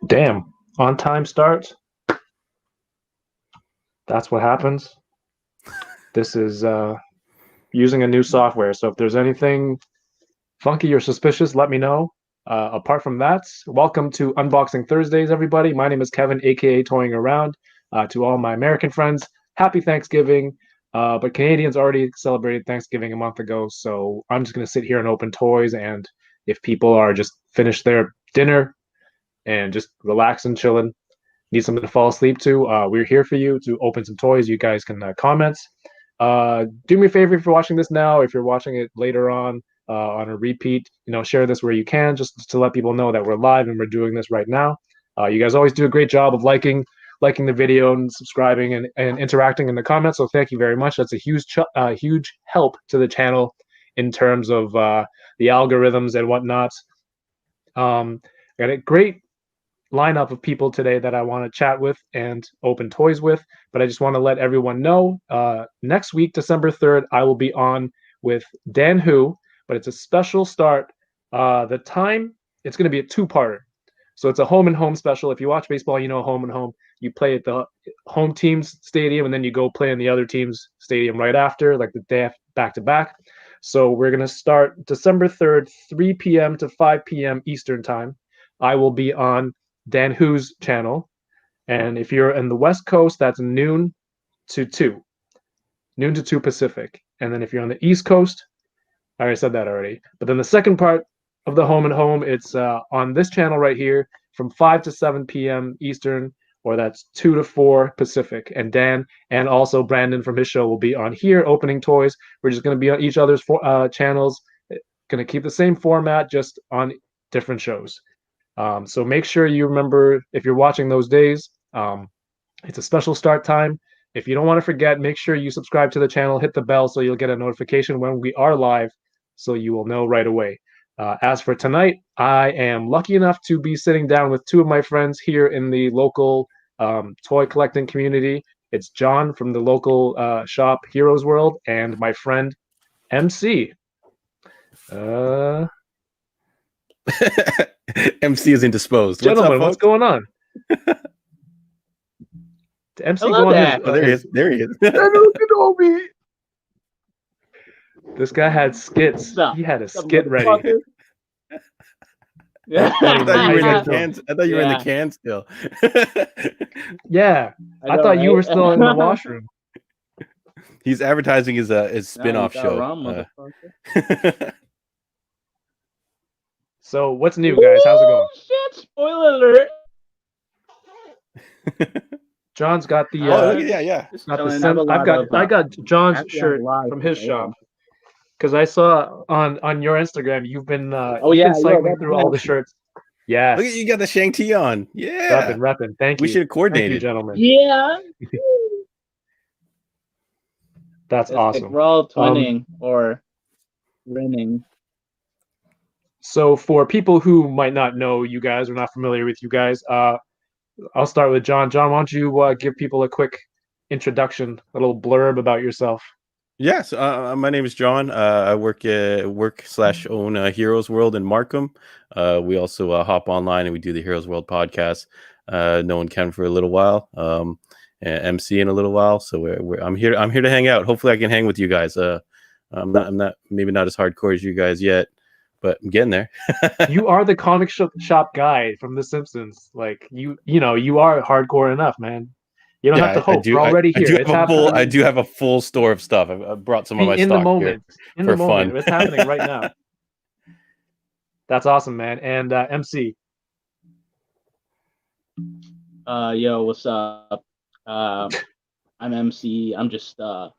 Damn, on time start. That's what happens. This is using a new software. So if there's anything funky or suspicious, let me know. Apart from that, welcome to Unboxing Thursdays, everybody. My name is Kevin, aka Toying Around. To all my American friends, happy Thanksgiving. But Canadians already celebrated Thanksgiving a month ago, so I'm just gonna sit here and open toys. And if people are just finished their dinner and just relaxing, chilling, need something to fall asleep to, we're here for you to open some toys. You guys can comment. Do me a favor if you're watching this now. If you're watching it later on a repeat, share this where you can, just to let people know that we're live and we're doing this right now. You guys always do a great job of liking the video and subscribing and interacting in the comments. So thank you very much. That's a huge help to the channel in terms of the algorithms and whatnot. I got a great lineup of people today that I want to chat with and open toys with, but I just want to let everyone know next week, December 3rd, I will be on with Dan Ho, but it's a special start. The time, it's going to be a two-parter. So it's a home and home special. If you watch baseball, you know home and home. You play at the home team's stadium, and then you go play in the other team's stadium right after, like the day back to back. So we're going to start December 3rd, 3 p.m. to 5 p.m. Eastern time. I will be on Dan Ho's channel. And if you're in the West Coast, that's noon to 2 Pacific. And then if you're on the East Coast, I already said that already. But then the second part of the home and home, it's on this channel right here from 5 to 7 p.m. Eastern, or that's 2 to 4 Pacific. And Dan and also Brandon from his show will be on here opening toys. We're just going to be on each other's channels, going to keep the same format, just on different shows. So make sure you remember, if you're watching those days, it's a special start time. If you don't want to forget, make sure you subscribe to the channel, hit the bell so you'll get a notification when we are live, so you will know right away. As for tonight, I am lucky enough to be sitting down with two of my friends here in the local toy collecting community. It's Jon from the local shop Heroes World and my friend MC. MC is indisposed. Gentlemen, what's going on? MC going there he is. There he is. This guy had skits. He had a skit ready. Yeah. I thought you were in the cans. I thought you were in the can still. Yeah. I thought you were still in the washroom. He's advertising his spin-off show. So what's new, guys? How's it going? Shit! Spoiler alert! John's got the I got John's shirt from his shop, because I saw on your Instagram you've been been cycling through all the shirts. Yeah, look at you, got the Shang-Chi on. Yeah, repping. Thank you. We should have coordinated. Thank you, gentlemen. Yeah. That's awesome. Like we're all twinning or winning. So for people who might not know you guys or not familiar with you guys, I'll start with Jon. Jon, why don't you give people a quick introduction, a little blurb about yourself? Yes, my name is Jon. I work/own Heroes World in Markham. We also hop online and we do the Heroes World podcast. Known Ken for a little while, and MC in a little while. So I'm here to hang out. Hopefully, I can hang with you guys. I'm not maybe not as hardcore as you guys yet, but I'm getting there. You are the comic shop guy from The Simpsons. Like you are hardcore enough, man. You don't have to hope. We're already here. I do have a full store of stuff. I brought some of my stock here for fun. It's happening right now. That's awesome, man. And MC. Yo, what's up? I'm MC. I'm just a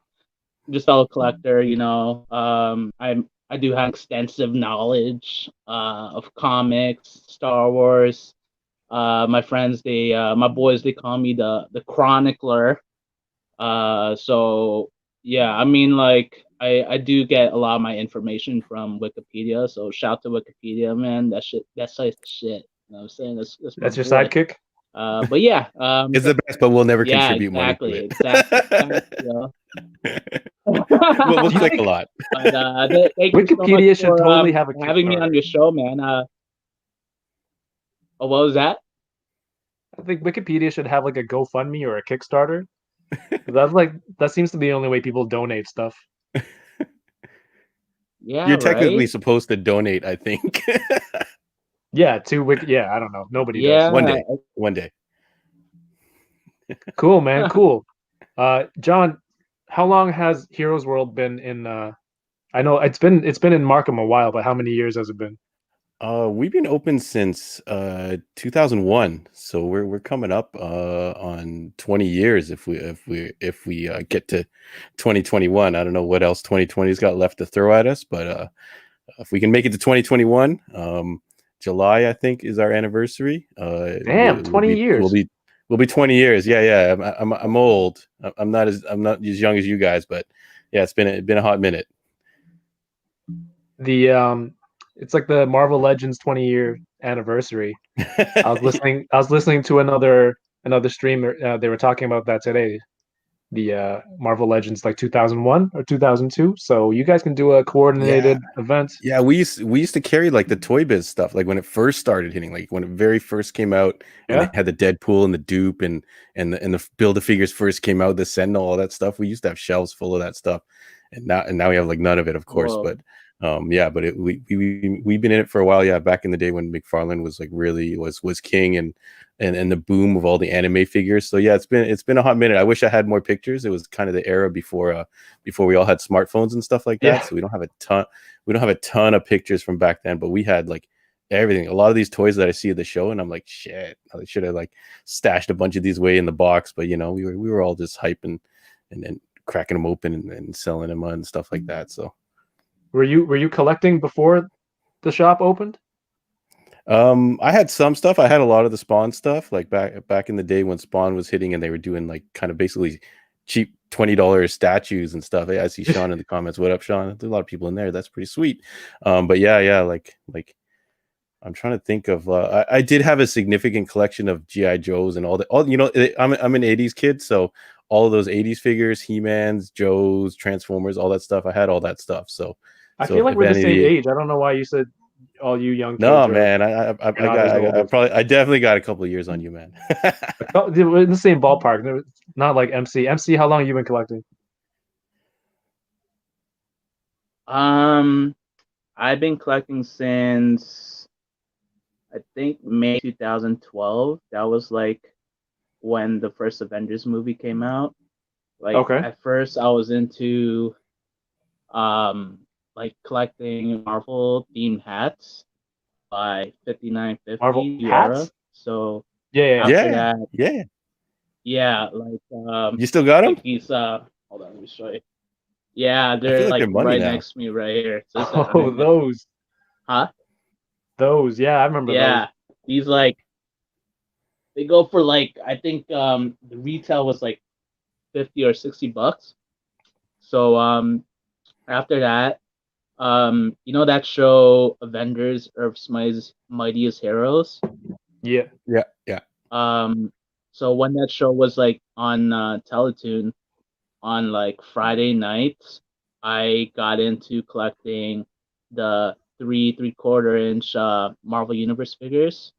collector. I'm I do have extensive knowledge of comics, Star Wars. My friends, my boys, they call me the Chronicler. So yeah, I mean, like I do get a lot of my information from Wikipedia. So shout to Wikipedia, man. That site's the shit. You know what I'm saying? That's my That's your boy. sidekick. But yeah, It's the best, but we'll never yeah, contribute money to exactly. Thanks, yo. we'll Do you click a think lot. But thank you so much Wikipedia should for totally have a having me on Kickstarter? your show, man. Oh, what was that? I think Wikipedia should have like a GoFundMe or a Kickstarter. That seems to be the only way people donate stuff. Yeah, You're technically right. supposed to donate, I think. Yeah, to Wiki. Yeah, I don't know. Nobody does. Yeah, One day. One day. Cool, man. Cool. John, how long has Heroes World been in? I know it's been in Markham a while, but how many years has it been? We've been open since 2001, so we're coming up on 20 years if we get to 2021. I don't know what else 2020's got left to throw at us, but if we can make it to 2021, July I think is our anniversary. Damn, We'll 20 be years. 20 years. Yeah. I'm old. I'm not as young as you guys, but yeah, it's been a hot minute. The it's like the Marvel Legends 20-year anniversary. I was listening to another streamer. They were talking about that today. The Marvel Legends like 2001 or 2002. So you guys can do a Yeah. coordinated event. Yeah, we used to carry like the Toy Biz stuff, like when it first started hitting, like when it very first came out, and they Yeah. had the Deadpool and the Dupe and the Build a Figures first came out, the Sentinel, all that stuff. We used to have shelves full of that stuff, and now we have like none of it, of course. Whoa. But yeah, but we've been in it for a while. Yeah, back in the day when McFarlane was like really was king, and the boom of all the anime figures. So yeah, it's been a hot minute. I wish I had more pictures. It was kind of the era before we all had smartphones and stuff like that. Yeah. So we don't have a ton of pictures from back then, but we had like everything. A lot of these toys that I see at the show, and I'm like, shit, I should have like stashed a bunch of these way in the box. But we were all just hyping and then cracking them open and selling them and stuff like that. So Were you collecting before the shop opened? I had some stuff. I had a lot of the Spawn stuff, like back in the day when Spawn was hitting, and they were doing like kind of basically cheap $20 statues and stuff. Hey, I see Sean in the comments. What up, Sean? There's a lot of people in there. That's pretty sweet. But yeah, like I'm trying to think of. I did have a significant collection of GI Joes and I'm an '80s kid, so all of those '80s figures, He-Mans, Joes, Transformers, all that stuff. I had all that stuff. So I so feel like if we're the same any. age. I don't know why you said all you young No, kids are man, you're I not got as old as. I definitely got a couple of years on you, man. We're in the same ballpark. Not like MC. MC, how long you been collecting? Um, I've been collecting since I think May 2012. That was like when the first Avengers movie came out. Like Okay. at first I was into um like collecting Marvel themed hats by Marvel 5950 era. hats? So Yeah. after Yeah, that, yeah. yeah, You still got them? like these hold on, let me show you. Yeah, I feel they're like like they're money right now. next to me right here. So it's like Oh, those. huh? Those. Yeah, I remember those. Yeah. These like they go for like I think the retail was like 50 or 60 bucks. So after that, you know that show Avengers Earth's Mightiest Heroes? Yeah. Yeah, yeah. Um so when that show was like on Teletoon on like Friday nights, I got into collecting the 3 3/4 inch Marvel Universe figures.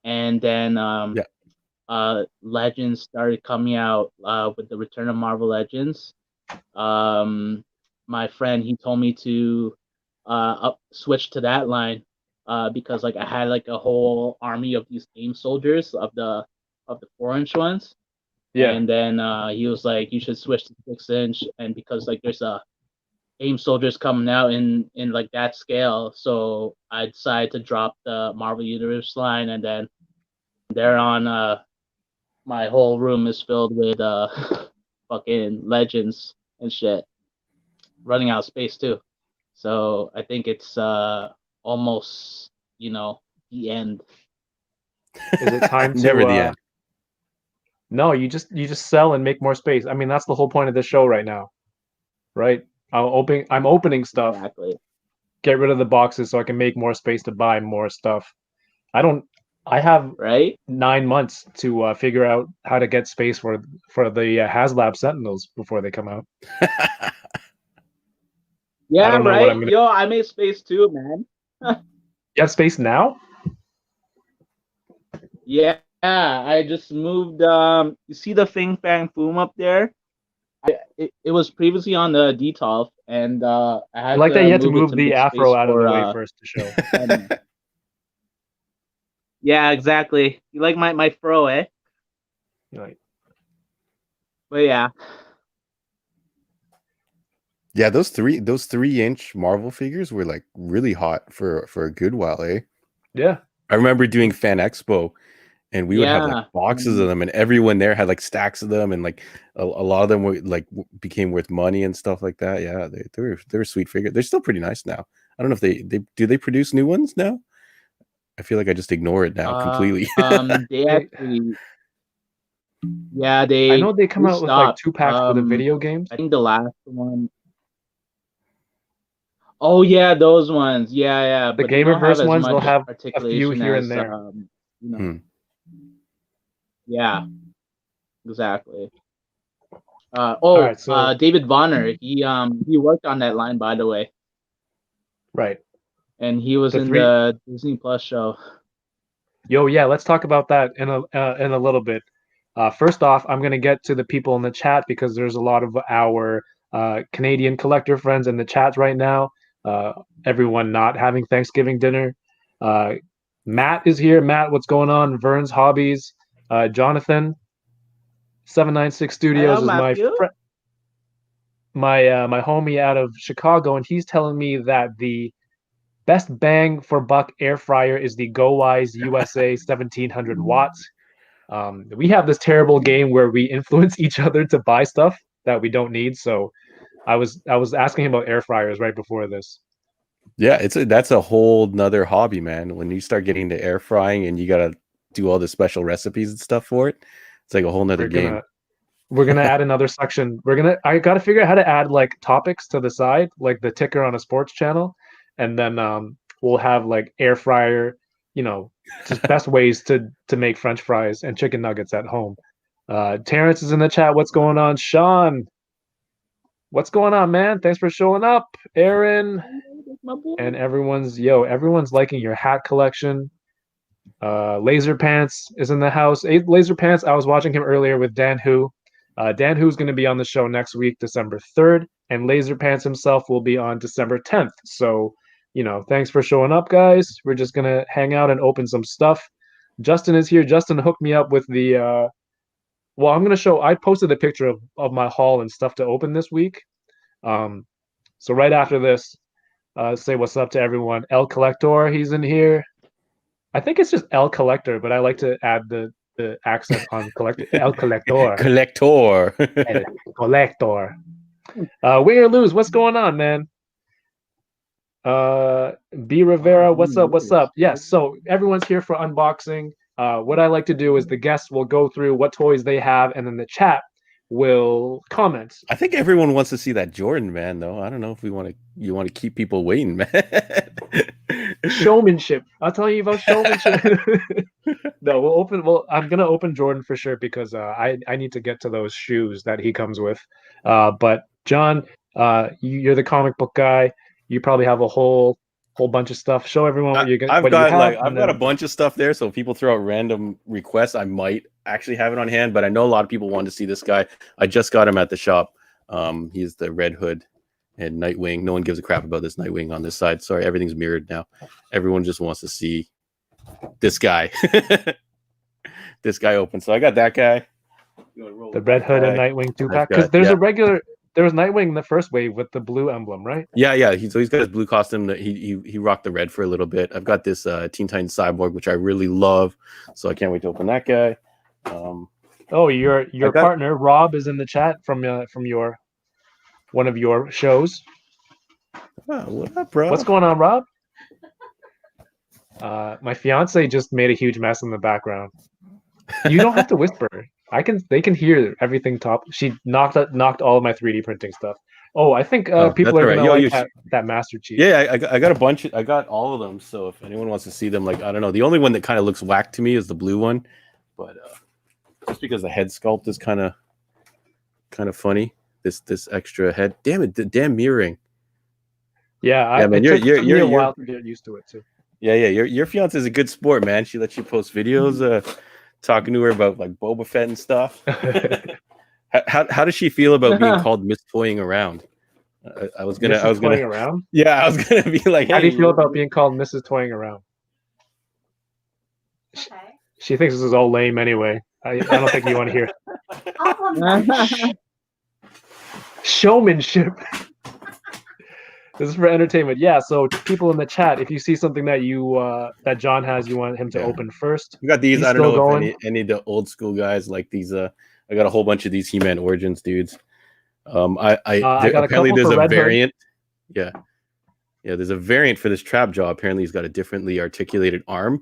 And then Yeah. Legends started coming out with the Return of Marvel Legends. My friend he told me to switch to that line because like I had like a whole army of these AIM soldiers of the 4 inch ones, Yeah. and then he was like you should switch to 6 inch, and because like there's a AIM soldiers coming out in like that scale, so I decided to drop the Marvel Universe line, and then they're on my whole room is filled with fucking legends and shit. Running out of space too. So I think it's almost, the end. Is it time Never to the end. no, you just sell and make more space. I mean, that's the whole point of this show right now, right? I'm opening stuff, Exactly. get rid of the boxes so I can make more space to buy more stuff. I have Right? 9 months to figure out how to get space for the HasLab Sentinels before they come out. I Yeah, don't know what right? I'm gonna Yo, I made space too, man. get space now. Yeah, I just moved. You see the Fing Fang Foom up there? It was previously on the DTOF, and I I had like that to you had to move it move to the make afro space out of the for way first to show. Edna. Yeah, exactly. You like my fro, eh? Like, But yeah, Yeah, those 3-inch Marvel figures were like really hot for a good while, eh? yeah, I remember doing Fan Expo, and we would have like yeah. boxes of them, and everyone there had like stacks of them, and like a lot of them were like became worth money and stuff like that. Yeah, they were sweet figures. They're still pretty nice now. I don't know if they produce new ones now. I feel like I just ignore it now completely. They they, actually, yeah, I know they come they out with like stopped. 2 packs for the video games. I think the last one. Oh yeah, those ones. Yeah, yeah, The but they don't have Gamerverse as ones, they'll much have a few articulation here and as there. you know. Hmm. Yeah, exactly. All right, so David Vonner, he worked on that line, by the way, right, and he was the in three. the Disney Plus show. Yo, yeah, let's talk about that in a little bit. First off, I'm gonna get to the people in the chat because there's a lot of our Canadian collector friends in the chat right now. Uh, Everyone not having Thanksgiving dinner. Uh, Matt is here. Matt, what's going on? Vern's Hobbies. Jonathan, 796 Hello, Studios is Matthew. my homie out of Chicago, and he's telling me that the best bang for buck air fryer is the GoWise USA 1700 watts. We have this terrible game where we influence each other to buy stuff that we don't need. So I was asking him about air fryers right before this. Yeah, that's a whole nother hobby, man. When you start getting into air frying and you gotta do all the special recipes and stuff for it, it's like a whole nother We're game. gonna we're gonna add another section. I gotta figure out how to add like topics to the side, like the ticker on a sports channel, and then we'll have like air fryer, just best ways to make French fries and chicken nuggets at home. Terrence is in the chat. What's going on, Sean? What's going on, man? Thanks for showing up, Aaron, and everyone's liking your hat collection. Laser Pants is in the house. Laser Pants, I was watching him earlier with Dan Hu. Dan Hu's going to be on the show next week, December 3rd, and Laser Pants himself will be on December 10th. So, thanks for showing up, guys. We're just going to hang out and open some stuff. Justin is here. Justin hooked me up with the well, I'm gonna show. I posted a picture of my haul and stuff to open this week. So right after this, say what's up to everyone. El Collector, he's in here. I think it's just El Collector, but I like to add the accent on collector. El Collector. Collector. El Collector. Win or lose, what's going on, man? B Rivera, what's up? What's up? Yes, so everyone's here for unboxing. What I like to do is the guests will go through what toys they have, and then the chat will comment. I think everyone wants to see that Jordan, man. Though I don't know if you want to keep people waiting, man. Showmanship. I'll tell you about showmanship. No, Well, I'm gonna open Jordan for sure because I need to get to those shoes that he comes with. But John, you're the comic book guy. You probably have a whole bunch of stuff. Show everyone what I've you got have. I've got a bunch of stuff there. So if people throw out random requests, I might actually have it on hand. But I know a lot of people want to see this guy. I just got him at the shop. He's the Red Hood and Nightwing. No one gives a crap about this Nightwing on this side. Sorry, everything's mirrored now. Everyone just wants to see this guy. This guy open. So I got that guy. The Red Hood and Nightwing 2-pack. Because there's there was Nightwing in the first wave with the blue emblem, right? Yeah. He's got his blue costume. He rocked the red for a little bit. I've got this Teen Titans Cyborg, which I really love. So I can't wait to open that guy. Your partner Rob is in the chat from one of your shows. Oh, what up, bro? What's going on, Rob? My fiance just made a huge mess in the background. You don't have to whisper. They can hear everything top. She knocked all of my 3D printing stuff. Oh, I think Oh, people that's are all right. gonna Yo, like that Master Chief. yeah, I got a bunch. I got all of them. So if anyone wants to see them, like I don't know, the only one that kind of looks whack to me is the blue one, but just because the head sculpt is kind of funny. This extra head. Damn it, the damn mirroring. Yeah, Man, it took me a while to get used to it too. Yeah. Your fiance is a good sport, man. She lets you post videos, talking to her about like Boba Fett and stuff. How does she feel about being called Miss Toying Around? I was gonna Toying Around. Yeah, I was gonna be like, hey, how do you feel about being called Mrs. Toying Around? Okay. She thinks this is all lame anyway. I don't think you want to hear showmanship. This is for entertainment. Yeah, so people in the chat, if you see something that that John has, you want him to open first. We got these. He's I don't know going. if any of the old school guys like these. I got a whole bunch of these He-Man Origins dudes. I got apparently there's a variant. Yeah, there's a variant for this trap jaw. Apparently, he's got a differently articulated arm,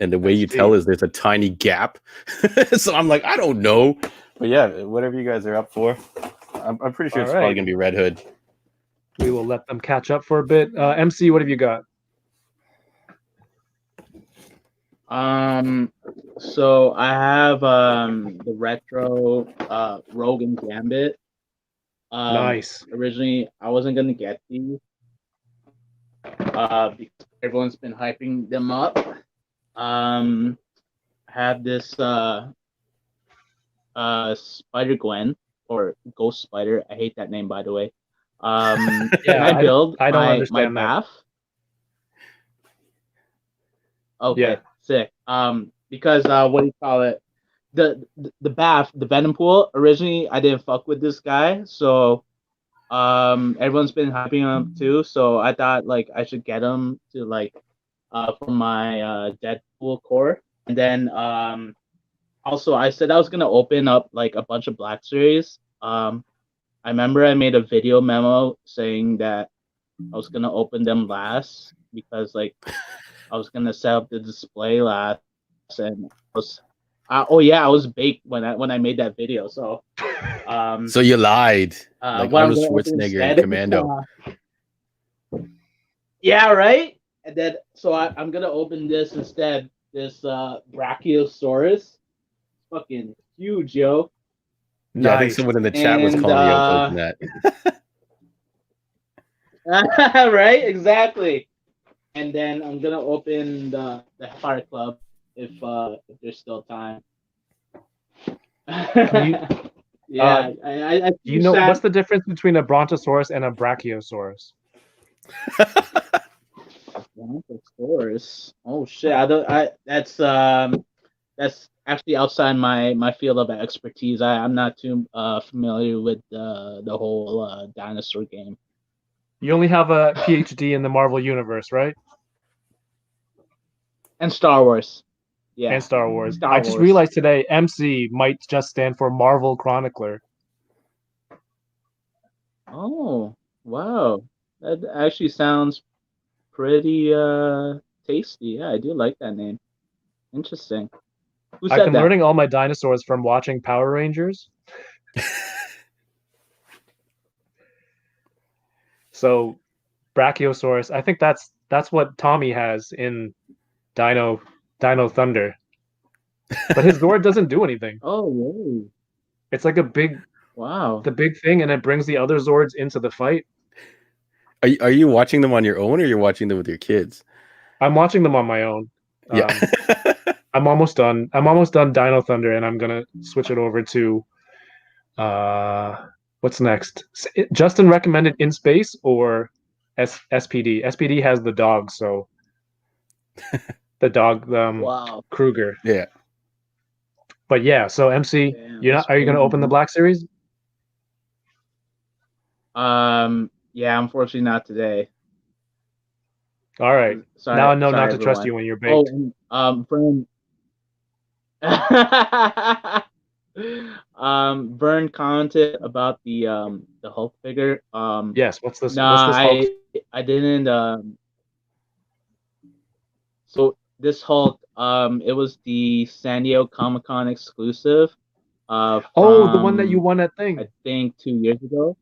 and the way you tell is there's a tiny gap. So I'm like, I don't know, but yeah, whatever you guys are up for, I'm pretty sure it's probably gonna be Red Hood. We will let them catch up for a bit. MC, what have you got? So I have the retro Rogan Gambit. Nice. Originally, I wasn't gonna get these because everyone's been hyping them up. I have this Spider Gwen or Ghost Spider. I hate that name, by the way. Can I build I don't my understand that. bath? Okay, Yeah. sick. Because what do you call it? The bath, the Venom pool. Originally, I didn't fuck with this guy, so everyone's been hyping him up too. So I thought like I should get him to like for my Deadpool core, and then also I said I was gonna open up like a bunch of Black Series. I remember I made a video memo saying that I was gonna open them last because like I was gonna set up the display last, and I was I was baked when I made that video. So so you lied, like Arnold Schwarzenegger and Commando. Yeah, right. And then so I'm gonna open this instead. This Brachiosaurus, fucking huge, yo. Yeah, I think someone in the chat was calling me out for that. Right, exactly. And then I'm gonna open the Fire Club if there's still time. Yeah, I you know what's the difference between a Brontosaurus and a Brachiosaurus? Brontosaurus. Oh shit! That's actually outside my field of expertise. I'm not too familiar with the whole dinosaur game. You only have a PhD in the Marvel Universe, right? And Star Wars. Yeah. And Star Wars. I just realized today MC might just stand for Marvel Chronicler. Oh, wow. That actually sounds pretty tasty. Yeah, I do like that name. Interesting. Who said I've been that? learning all my dinosaurs from watching Power Rangers. So Brachiosaurus, I think that's what Tommy has in Dino Thunder. But his Zord doesn't do anything. Oh, really? It's like a big the big thing, and it brings the other Zords into the fight. Are you watching them on your own, or you're watching them with your kids? I'm watching them on my own. Yeah. I'm almost done. I'm almost done Dino Thunder, and I'm gonna switch it over to what's next? Justin recommended In Space or SPD. SPD has the dog, so the dog Kruger. Yeah. But yeah, so MC, are you gonna open the Black Series? Yeah, unfortunately not today. All right. Sorry, now I know not to everyone. trust you when you're baked. Vern commented about the Hulk figure. Yes, what's this? Nah, what's this Hulk I didn't. So this Hulk, it was the San Diego Comic Con exclusive. Oh, the one that you From won at thing. I think 2 years ago.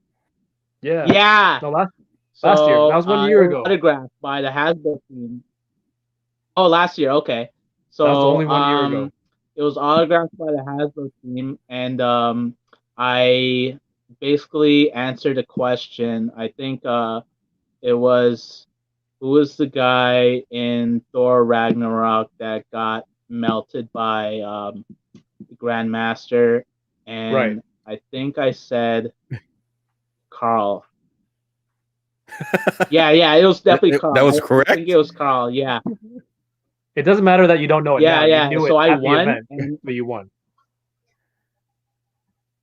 Yeah. Yeah. No, last year. That So was 1 year it was ago. autographed by the Hasbro team. Oh, last year. Okay. That was So only 1 year ago. it was autographed by the Hasbro team, and I basically answered a question. I think it was who was the guy in Thor Ragnarok that got melted by the Grandmaster, Right. and I think I said Carl. Yeah, it was definitely Carl. That was I think correct. it was Carl. Yeah, It doesn't matter that you don't know it now. You yeah. knew it So I at the won, event, and but you won.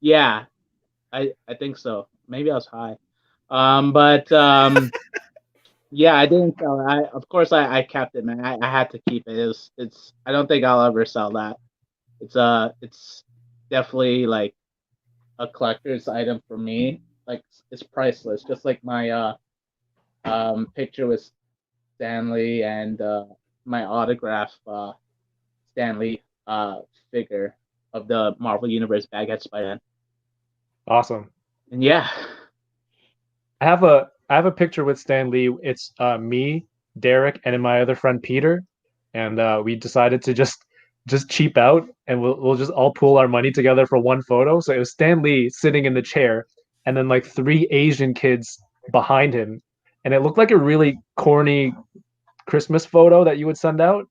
yeah, I think so. Maybe I was high. But yeah, I didn't sell it. Of course I kept it, man. I had to keep it. It's I don't think I'll ever sell that. It's definitely like a collector's item for me. Like it's priceless. Just like my picture with Stanley and my autograph Stanley figure of the Marvel Universe Baghead Spider-Man. Awesome. And yeah. I have a picture with Stan Lee. It's me, Derek, and my other friend Peter, and we decided to just cheap out, and we'll just all pool our money together for one photo. So it was Stan Lee sitting in the chair, and then like three Asian kids behind him, and it looked like a really corny Christmas photo that you would send out.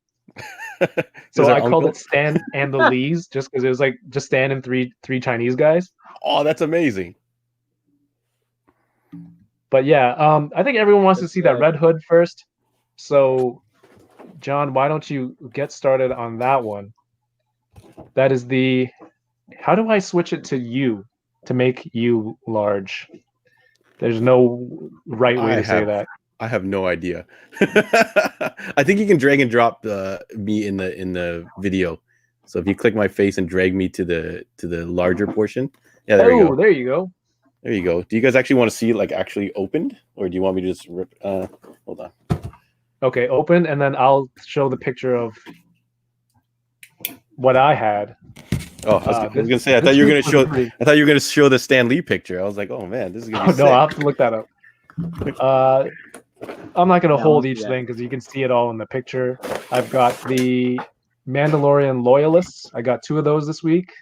So Is our I called uncle? it Stan and the Lees, just because it was like just Stan and three Chinese guys. Oh, that's amazing. But yeah, I think everyone wants to see that Red Hood first. So, John, why don't you get started on that one? That is the. How do I switch it to you to make you large? There's no right way to say that. I have no idea. I think you can drag and drop me in the video. So if you click my face and drag me to the larger portion, yeah, there you go. There you go. There you go. Do you guys actually want to see it like actually opened, or do you want me to just rip? Hold on. Okay, open, and then I'll show the picture of what I had. Oh, I was gonna say I thought you were gonna show. I thought you were gonna show the Stan Lee picture. I was like, oh man, this is gonna be sick. No, I'll have to look that up. I'm not gonna hold each thing because you can see it all in the picture. I've got the Mandalorian Loyalists. I got 2 of those this week.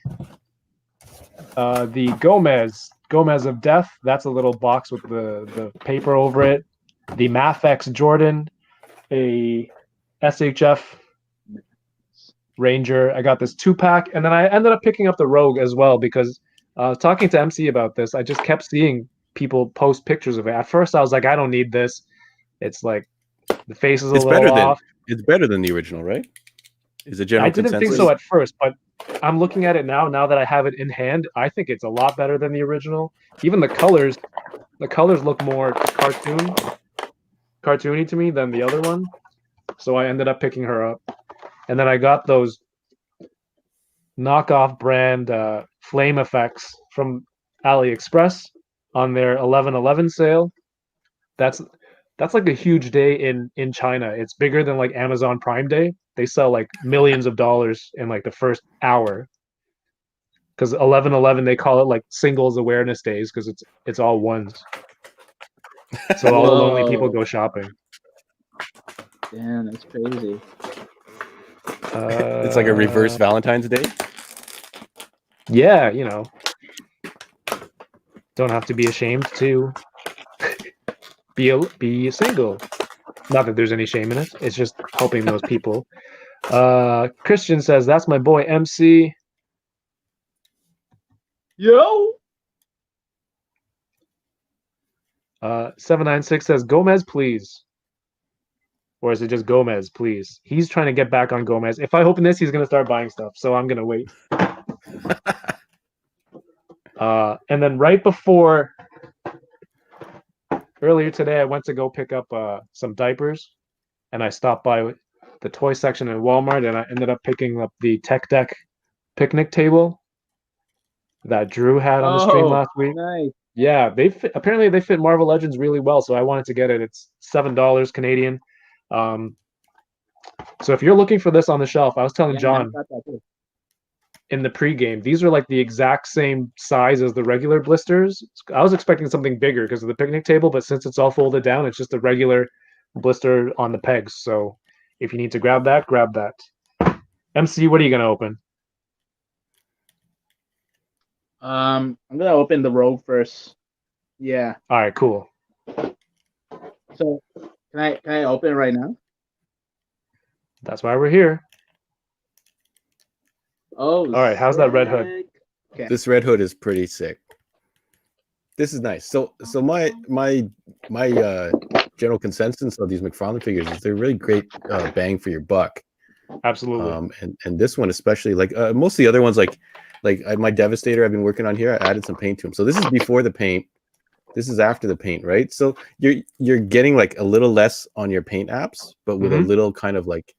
The Gomez of Death. That's a little box with the paper over it. The Mafex Jordan, a SHF Ranger. I got this 2-pack, and then I ended up picking up the Rogue as well because talking to MC about this, I just kept seeing people post pictures of it. At first, I was like, I don't need this. It's like the face is a little off. It's better than the original, right? Is it general consensus? I didn't think so at first, but I'm looking at it now that I have it in hand. I think it's a lot better than the original. Even the colors look more cartoony to me than the other one. So I ended up picking her up. And then I got those knockoff brand flame effects from AliExpress on their 11/11 sale. That's like a huge day in China. It's bigger than like Amazon Prime Day. They sell like millions of dollars in like the first hour. Because 11/11 they call it like singles awareness days because it's all ones. So all the lonely people go shopping. Damn, that's crazy. It's like a reverse Valentine's Day. Yeah, don't have to be ashamed to be single. Not that there's any shame in it. It's just helping those people. Christian says, that's my boy MC. Yo! 796 says, Gomez, please. Or is it just Gomez, please? He's trying to get back on Gomez. If I open this, he's going to start buying stuff. So I'm going to wait. And then right before, earlier today, I went to go pick up some diapers. And I stopped by the toy section in Walmart. And I ended up picking up the Tech Deck picnic table that Drew had on the stream last week. Nice. Yeah, apparently they fit Marvel Legends really well, so I wanted to get it. It's $7 Canadian. Um, so if you're looking for this on the shelf, I was telling Yeah, man, I John got that too. in the pregame, these are like the exact same size as the regular blisters. I was expecting something bigger because of the picnic table, but since it's all folded down, it's just a regular blister on the pegs. So if you need to grab that, grab that. MC, what are you gonna open? I'm gonna open the Rogue first. Yeah. All right, cool. So can I open it right now? That's why we're here. Oh, All right, how's that red hood? sick. Okay. This red hood is pretty sick. This is nice. So my general consensus of these McFarlane figures is they're really great bang for your buck. Absolutely. And this one especially, like most of the other ones, like my Devastator I've been working on here, I added some paint to him. So this is before the paint. This is after the paint, right? So you're getting like a little less on your paint apps, but with a little kind of like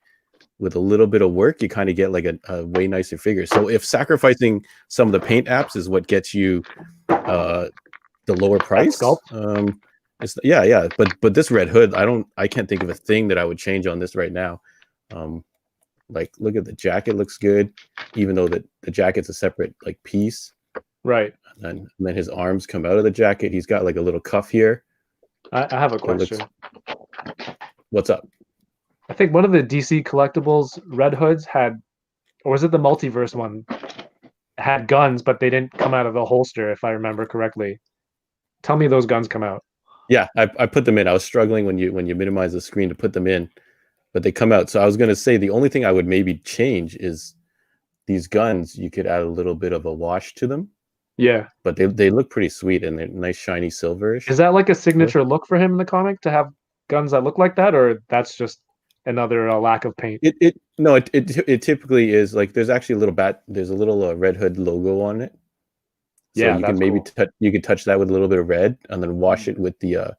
with a little bit of work, you kind of get like a way nicer figure. So if sacrificing some of the paint apps is what gets you the lower price, sculpt? yeah. But this red hood, I can't think of a thing that I would change on this right now. Like look at the jacket, looks good, even though the jacket's a separate like piece. Right. And then his arms come out of the jacket. He's got like a little cuff here. I have a question. What's up? I think one of the DC collectibles red hoods had, or was it the multiverse one? Had guns, but they didn't come out of the holster, if I remember correctly. Tell me those guns come out. Yeah, I put them in. I was struggling when you minimize the screen to put them in, but they come out. So I was going to say the only thing I would maybe change is these guns. You could add a little bit of a wash to them. Yeah, but they look pretty sweet and they're nice shiny silverish. Is that like a signature look for him in the comic to have guns that look like that, or that's just another lack of paint? It typically is like there's actually a little there's a little Red Hood logo on it. So Yeah, you can maybe cool. you can touch that with a little bit of red and then wash it with the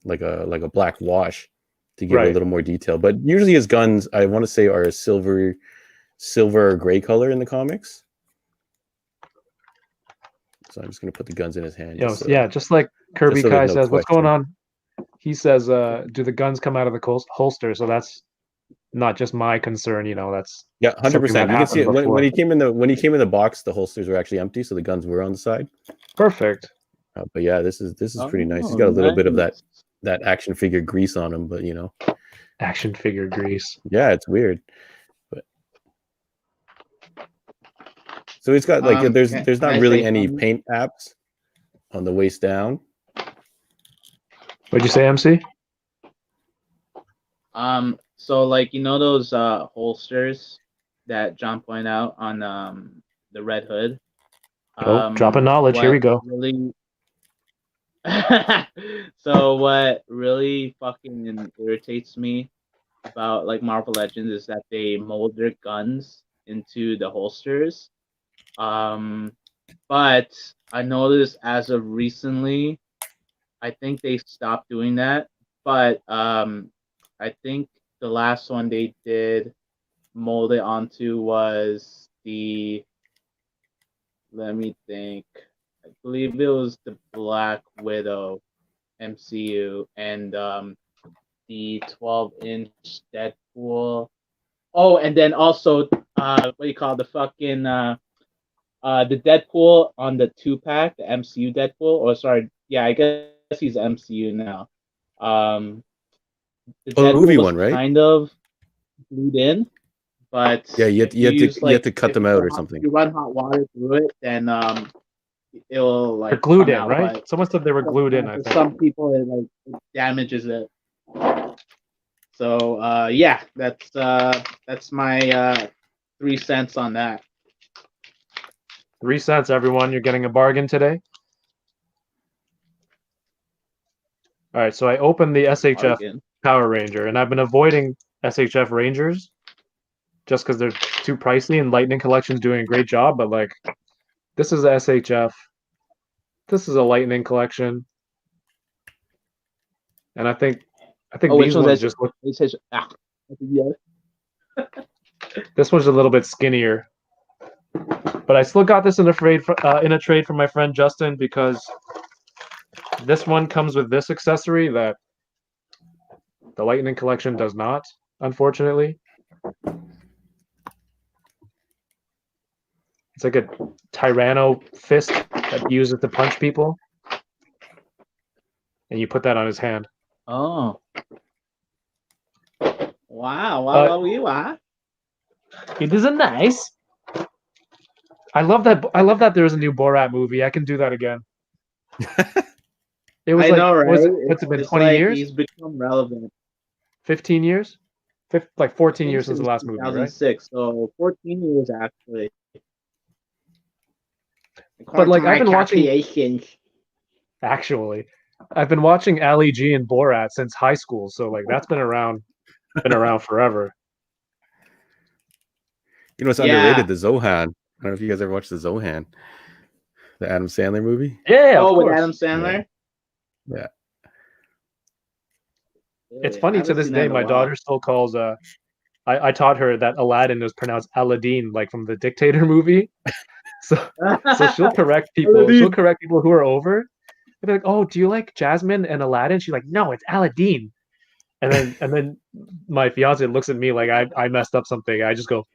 like a black wash to give it a little more detail. But usually his guns, I want to say, are a silver or gray color in the comics. So I'm just going to put the guns in his hand. Just like Kirby Kai says, what's going on? He says, do the guns come out of the holster? So that's not just my concern, that's 100%. You can see it when he came in the box, the holsters were actually empty, so the guns were on the side. Perfect. But yeah, this is pretty nice. He's got a little bit of that action figure grease on him, but action figure grease. Yeah, it's weird. But so he's got like there's not really any paint apps on the waist down. What'd you say, MC? So like those holsters that John pointed out on the Red Hood. Dropping knowledge. Here we go. Really. So what really fucking irritates me about like Marvel Legends is that they mold their guns into the holsters. But I noticed as of recently, I think they stopped doing that. But I think the last one they did mold it onto was the. Let me think. I believe it was the Black Widow MCU and the 12-inch Deadpool. Oh, and then also what do you call the fucking the Deadpool on the 2-pack, the MCU Deadpool. Or sorry, yeah, I guess he's MCU now. The Deadpool movie was one, right? Kind of glued in, but yeah, you have to cut them out or something. If you run hot water through it, then it'll like they're glued in, out, right? Someone said they were glued in. I think some people it damages it. So yeah, that's my 3 cents on that. 3 cents, everyone. You're getting a bargain today. All right, so I opened the SHF Power Ranger, and I've been avoiding SHF Rangers just because they're too pricey, and Lightning Collection's doing a great job. But like, this is a SHF. This is a Lightning Collection, and I think these ones just look. This one's a little bit skinnier, but But I still got this in a trade from my friend Justin because this one comes with this accessory that the Lightning Collection does not, unfortunately. It's like a Tyranno fist that he uses to punch people. And you put that on his hand. Oh. Wow. It isn't nice. I love that there's a new Borat movie. I can do that again. It was I know, right? What's it been, It's 20 like years? he's become relevant. 15 years? Like 14 I think years since the last movie, right? 2006, so 14 years actually. But like I've been watching. calculations. Actually, I've been watching Ali G and Borat since high school, so like that's been around forever. You know, it's underrated. The Zohan. I don't know if you guys ever watched the Zohan, the Adam Sandler movie. Yeah, of with course. Adam Sandler. Yeah. It's funny to this day. My daughter still calls. I taught her that Aladdin is pronounced Aladdin, like from the Dictator movie. So she'll correct people. Aladdin. She'll correct people who are over. They'll be like, "Oh, do you like Jasmine and Aladdin?" She's like, "No, it's Aladdin." And then my fiance looks at me like I messed up something. I just go.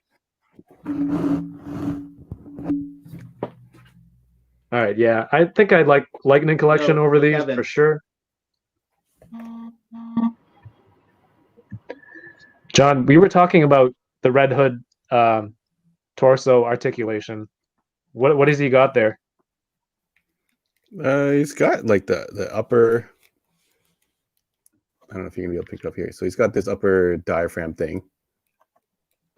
All right, yeah. I think I'd like Lightning Collection over these Kevin. for sure. John, we were talking about the Red Hood torso articulation. What has he got there? He's got like the upper. I don't know if you're gonna be able to pick it up here. So he's got this upper diaphragm thing.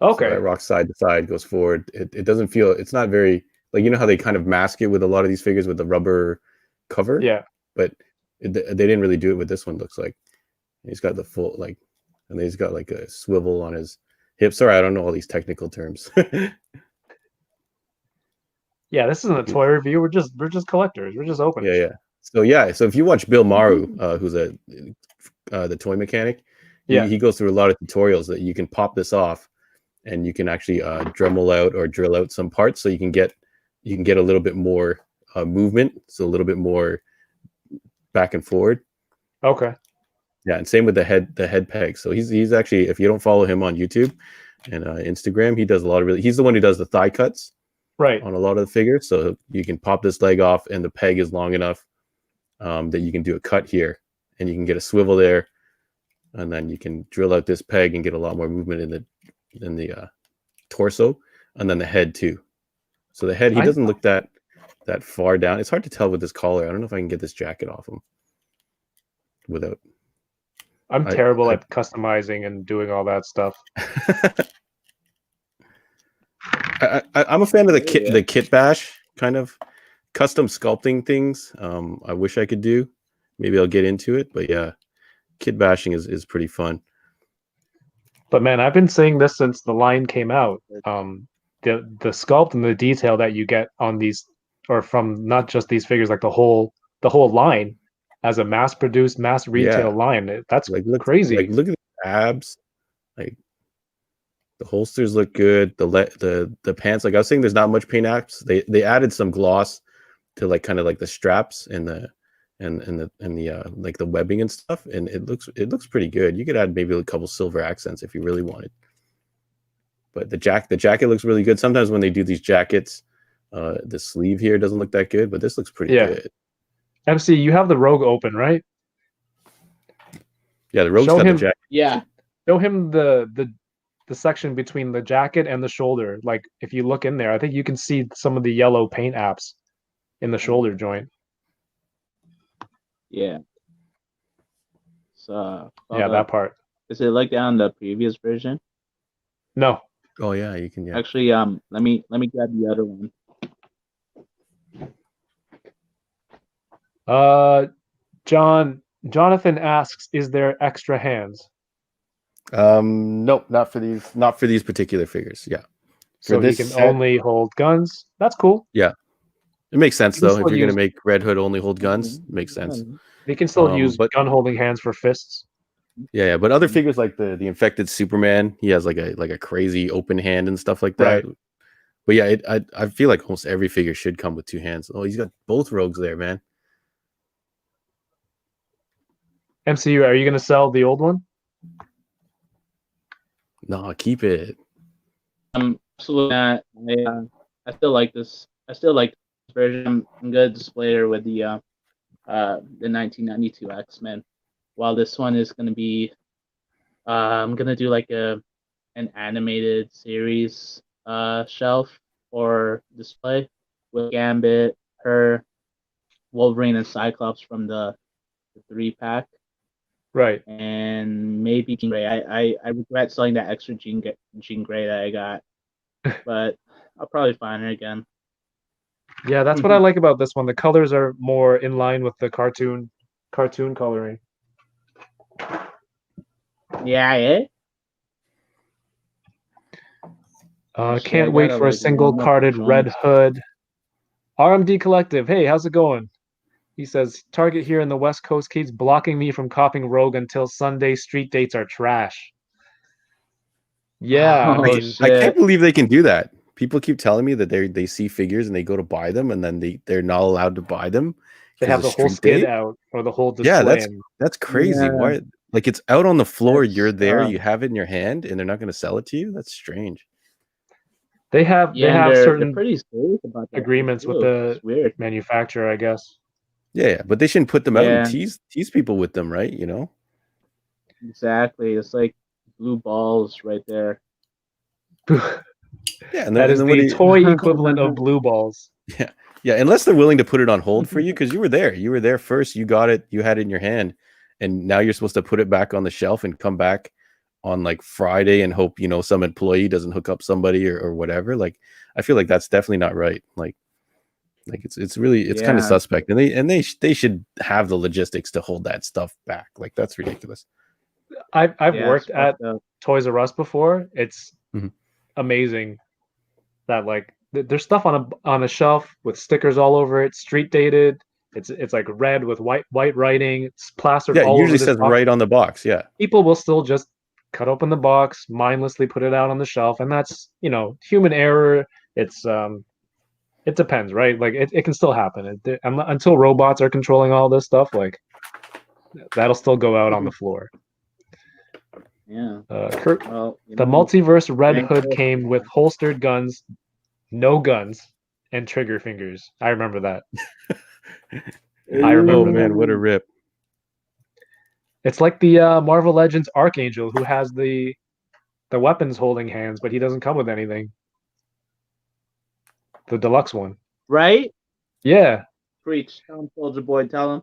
Okay. So that rocks side to side, goes forward. It doesn't feel. It's not very like, you know how they kind of mask it with a lot of these figures with the rubber cover. Yeah. But they didn't really do it with this one. Looks like he's got the full like, and then he's got like a swivel on his hip. Sorry, I don't know all these technical terms. Yeah, this isn't a toy review. We're just collectors. We're just openers. Yeah. So if you watch Bill Maru, who's the toy mechanic, he goes through a lot of tutorials that you can pop this off, and you can actually Dremel out or drill out some parts, so you can get a little bit more movement, so a little bit more back and forward. Okay. Yeah, and same with the head peg. So he's actually, if you don't follow him on YouTube and Instagram, he does a lot of he's the one who does the thigh cuts. Right. On a lot of the figures, so you can pop this leg off, and the peg is long enough that you can do a cut here, and you can get a swivel there, and then you can drill out this peg and get a lot more movement in the torso, and then the head too. So the head, he doesn't look that far down. It's hard to tell with this collar. I don't know if I can get this jacket off him without. I'm terrible at customizing and doing all that stuff. I'm a fan of the kit bash kind of custom sculpting things. I wish I could do. Maybe I'll get into it, but yeah, kit bashing is pretty fun. But man, I've been saying this since the line came out. The sculpt and the detail that you get on these, or from not just these figures, like the whole line as a mass-produced, mass retail line. That's like crazy. Like look at the abs, like. The holsters look good. The pants, like I was saying, there's not much paint apps. They added some gloss to like kind of like the straps and the like the webbing and stuff, and it looks pretty good. You could add maybe a couple silver accents if you really wanted. But the jacket looks really good. Sometimes when they do these jackets, the sleeve here doesn't look that good, but this looks pretty good. MC, you have the Rogue open, right? Yeah, the Rogue's got the jacket. Yeah. Show him the section between the jacket and the shoulder. Like if you look in there, I think you can see some of the yellow paint apps in the shoulder joint. Yeah. So that part. Is it like that on the previous version? No. Oh yeah, you can. Yeah. Actually, let me grab the other one. Jonathan asks, is there extra hands? Nope, not for these particular figures. Yeah. So he can only hold guns. That's cool. Yeah. It makes sense though. If you're gonna make Red Hood only hold guns, it makes sense. He can still use gun holding hands for fists. Yeah, but other figures like the infected Superman, he has like a crazy open hand and stuff like that, But yeah, I feel like almost every figure should come with 2 hands. Oh, he's got both rogues there, man. MCU, are you gonna sell the old one? No, keep it. Absolutely not. I still like this. I still like this version. I'm gonna display her with the 1992 X-Men. While this one is gonna be, I'm gonna do like an animated series shelf or display with Gambit, her, Wolverine, and Cyclops from the 3-pack. Right. And maybe Jean Grey. I regret selling that extra Jean Grey that I got, but I'll probably find her again. Yeah, that's what I like about this one. The colors are more in line with the cartoon coloring. Yeah, eh? Can't wait for a single carded Red Hood. RMD Collective, hey, how's it going? He says, Target here in the West Coast keeps blocking me from copying Rogue until Sunday. Street dates are trash. Yeah, Oh, I mean, shit. I can't believe they can do that. People keep telling me that they see figures and they go to buy them, and then they're not allowed to buy them. they have the whole skid out or the whole display. Yeah, that's crazy. Yeah. Why? Like, it's out on the floor. That's, You're there. You have it in your hand, and they're not going to sell it to you. That's strange. They have they're certain pretty serious about that agreements with the manufacturer, I guess. Yeah, but they shouldn't put them out and tease people with them, right? You know. Exactly. It's like blue balls right there. Yeah, and that is the toy equivalent of blue balls. Yeah. Unless they're willing to put it on hold for you, because you were there. You were there first. You got it. You had it in your hand, and now you're supposed to put it back on the shelf and come back on like Friday and hope some employee doesn't hook up somebody or whatever. Like, I feel like that's definitely not right. Like it's really kind of suspect, and they should have the logistics to hold that stuff back. Like, that's ridiculous. I've worked at Toys R Us before. It's amazing that like there's stuff on a shelf with stickers all over it, street dated. It's like red with white writing. It's plastered all over. Yeah, usually says right on the box. Yeah, people will still just cut open the box, mindlessly put it out on the shelf, and that's human error. It's it depends, right? Like it can still happen until robots are controlling all this stuff. Like that'll still go out on the floor. Yeah. The multiverse Red Hood came with holstered guns, no guns, and trigger fingers. I remember that. I remember. Oh man, what a rip! It's like the Marvel Legends Archangel, who has the weapons holding hands, but he doesn't come with anything. The deluxe one, right? Yeah. Preach, tell him, Soldier Boy. Tell him.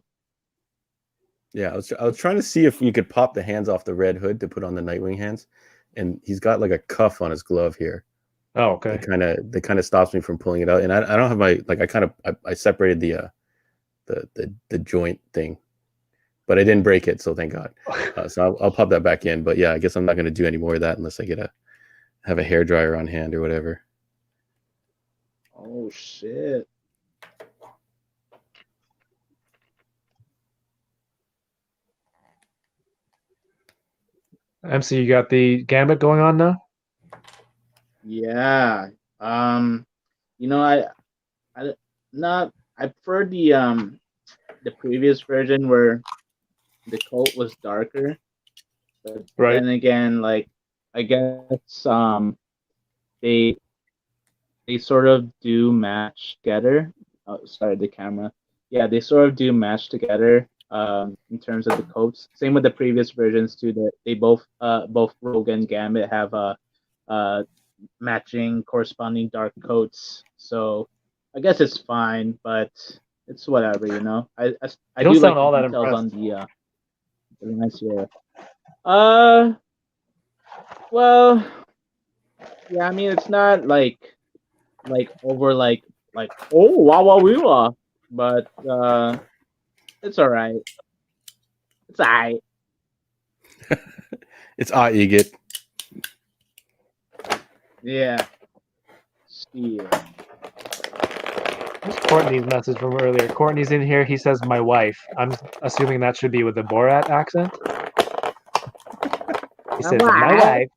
Yeah, I was trying to see if you could pop the hands off the Red Hood to put on the Nightwing hands, and he's got like a cuff on his glove here. Oh, okay. That kind of stops me from pulling it out, and I don't have my I separated the joint thing, but I didn't break it, so thank God. So I'll pop that back in. But yeah, I guess I'm not going to do any more of that unless I have a hair dryer on hand or whatever. Oh shit. MC, you got the Gambit going on now? Yeah. I prefer the previous version where the coat was darker. But then again, like I guess they sort of do match together. Oh, sorry, the camera. Yeah, they sort of do match together in terms of the coats. Same with the previous versions too. That they both Rogue and Gambit have matching corresponding dark coats. So I guess it's fine, but it's whatever, I don't do sound like all the that details impressed. on the nice here. Well, yeah, I mean it's not like over like oh wow we were, but it's all right. It's all right. It's Eget. Yeah. See. Courtney's message from earlier. Courtney's in here. He says, "My wife." I'm assuming that should be with the Borat accent. He says, "My wife."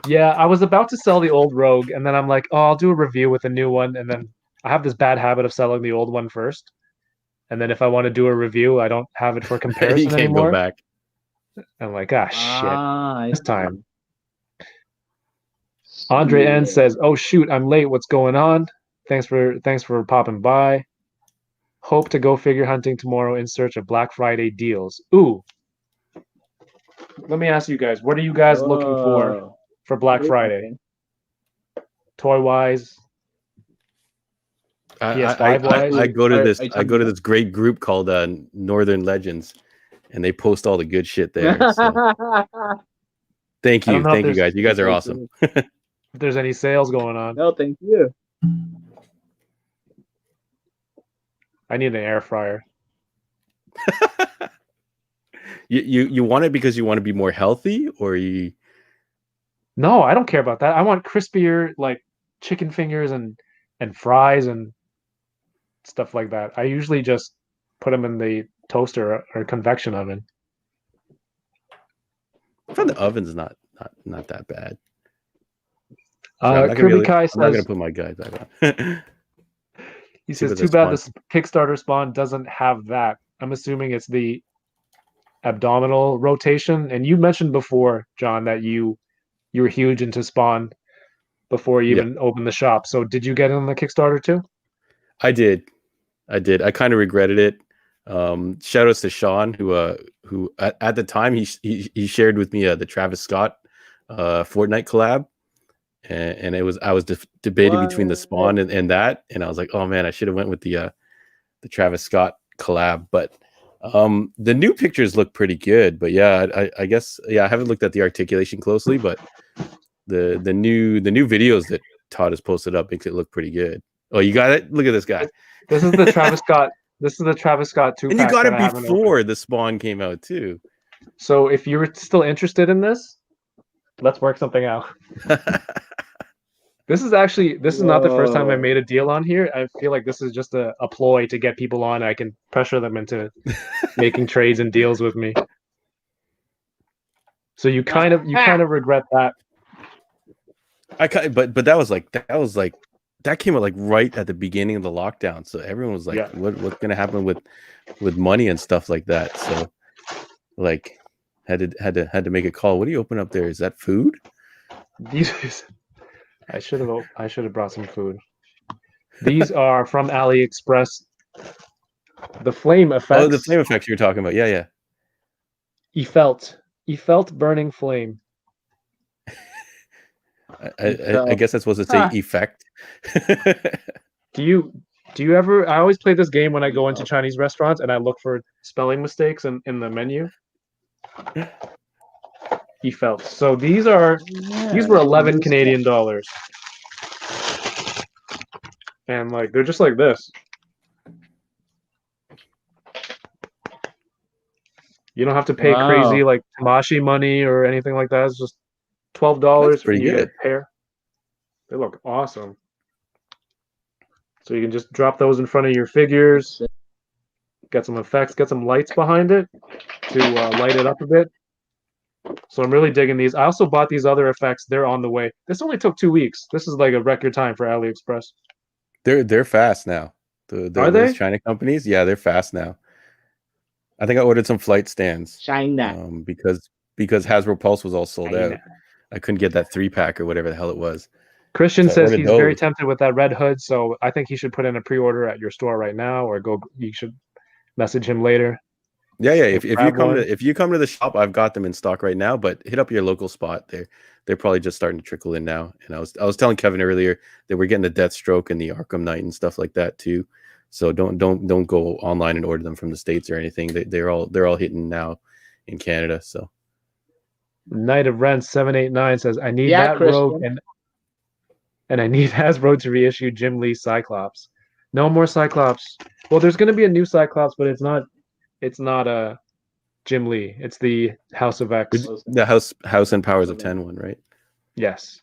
Yeah, I was about to sell the old Rogue, and then I'm like, oh, I'll do a review with a new one, and then I have this bad habit of selling the old one first, and then if I want to do a review, I don't have it for You comparison can't go anymore. back. I'm like, ah, shit, I this see. time. Andre N Yeah. says, "Oh shoot, I'm late. What's going on? Thanks for popping by. Hope to go figure hunting tomorrow in search of Black Friday deals. Ooh, let me ask you guys, what are you guys looking Whoa. for Black What are you Friday? thinking? Toy wise, PS5 wise? I go to Are this you I talking go to about? this great group called Northern Legends, and they post all the good shit there. So I don't know if thank you there's guys. You guys are awesome. if there's any sales going on. No, thank you. I need an air fryer. You want it because you want to be more healthy, or you? No, I don't care about that. I want crispier like chicken fingers and fries and stuff like that. I usually just put them in the toaster or convection oven. I find the oven's not that bad. Sure, I'm not gonna be Kirby able. Kai I'm not gonna says put my guide back on. he See says what too this bad fun. this Kickstarter spawn doesn't have that. I'm assuming it's the abdominal rotation. And you mentioned before, John, that you were huge into Spawn before you Yeah, even opened the shop. So did you get it on the Kickstarter too? I did. I kind of regretted it. Shout outs to Sean, who at the time he shared with me the Travis Scott Fortnite collab, and it was I was debating between the What? Spawn and that, and I was like, oh man, I should have went with the Travis Scott collab, but the new pictures look pretty good. But yeah, I guess I haven't looked at the articulation closely, but the new videos that Todd has posted up makes it look pretty good. Oh, you got it? Look at this guy. This is the Travis Scott. This is the Travis Scott two And you pack got that it I haven't opened. before the Spawn came out too. So if you're still interested in this, let's work something out. This is not the first time I Whoa. made a deal on here. I feel like this is just a ploy to get people on. I can pressure them into making trades and deals with me. So you kind of regret that. But that was like that came out like right at the beginning of the lockdown. So everyone was like, Yeah. what's gonna happen with money and stuff like that? So like had to make a call. What do you open up there? Is that food? These I should have brought some food. These are from AliExpress. The flame Oh, the effects. flame effects you're talking about. Yeah. He felt burning flame. I guess that's supposed to say effect. Do you ever? I always play this game when I go into Chinese restaurants and I look for spelling mistakes in the menu. He felt. So these were 11 Canadian dollars, and like they're just like this. You don't have to pay crazy like Tamashi money or anything like that. It's just $12 pretty and you get good. a pair. They look awesome. So you can just drop those in front of your figures, get some effects, get some lights behind it to light it up a bit. So I'm really digging these. I also bought these other effects. They're on the way. This only took 2 weeks. This is like a record time for AliExpress. They're fast now. Are Those they? China companies, yeah, they're fast now. I think I ordered some flight stands. China. Because Hasbro Pulse was all sold China. out. I couldn't get that 3-pack or whatever the hell it was. Christian So I says ordered he's very those. tempted with that red hood, so I think he should put in a pre-order at your store right now, or you should message him later. Yeah. If Grab one. if you come to the shop, I've got them in stock right now. But hit up your local spot. They're probably just starting to trickle in now. And I was telling Kevin earlier that we're getting the Deathstroke and the Arkham Knight and stuff like that too. So don't go online and order them from the States or anything. They're all hitting now in Canada. So Knight of Rent 789 says, I need Yeah, that Christian. rogue and I need Hasbro to reissue Jim Lee's Cyclops. No more Cyclops. Well, there's going to be a new Cyclops, but it's not a Jim Lee. It's the House of X. the House and Powers of 10 one, right? Yes.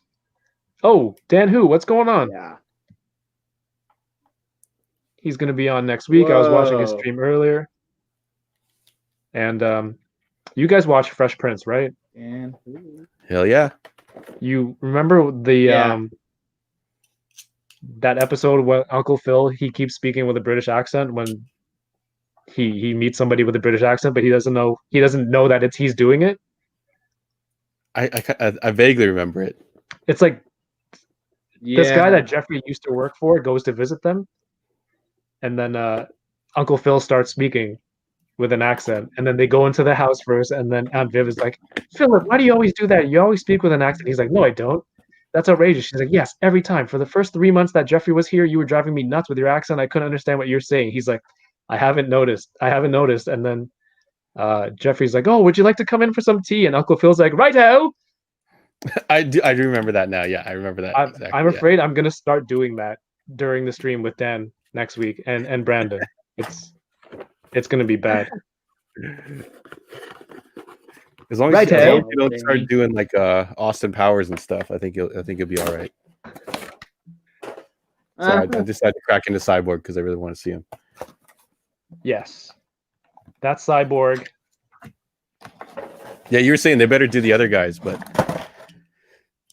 Oh, Dan Who, what's going on? Yeah. He's going to be on next week. I was watching his Whoa. stream earlier. And you guys watch Fresh Prince, right? And Hell yeah. You remember that episode where Uncle Phil he keeps speaking with a British accent when he meets somebody with a British accent, but he doesn't know that he's doing it. I vaguely remember it. It's like this guy Yeah. that Jeffrey used to work for goes to visit them, and then Uncle Phil starts speaking with an accent, and then they go into the house first, and then Aunt Viv is like, "Philip, why do you always do that? You always speak with an accent." He's like, "No, I don't. That's outrageous." She's like, "Yes, every time. For the first 3 months that Jeffrey was here, you were driving me nuts with your accent. I couldn't understand what you're saying." He's like, "I haven't noticed. I haven't noticed." And then Jeffrey's like, "Oh, would you like to come in for some tea?" And Uncle Phil's like, "Righto." I do remember that now. Yeah, I remember that I'm exactly. afraid I'm gonna start doing that during the stream with Dan next week and Brandon. It's gonna be bad. As long as you don't start doing like Austin Powers and stuff, I think you'll be all right. So I decided to crack into Cyborg because I really want to see him. Yes, that's Cyborg. Yeah, you were saying they better do the other guys, but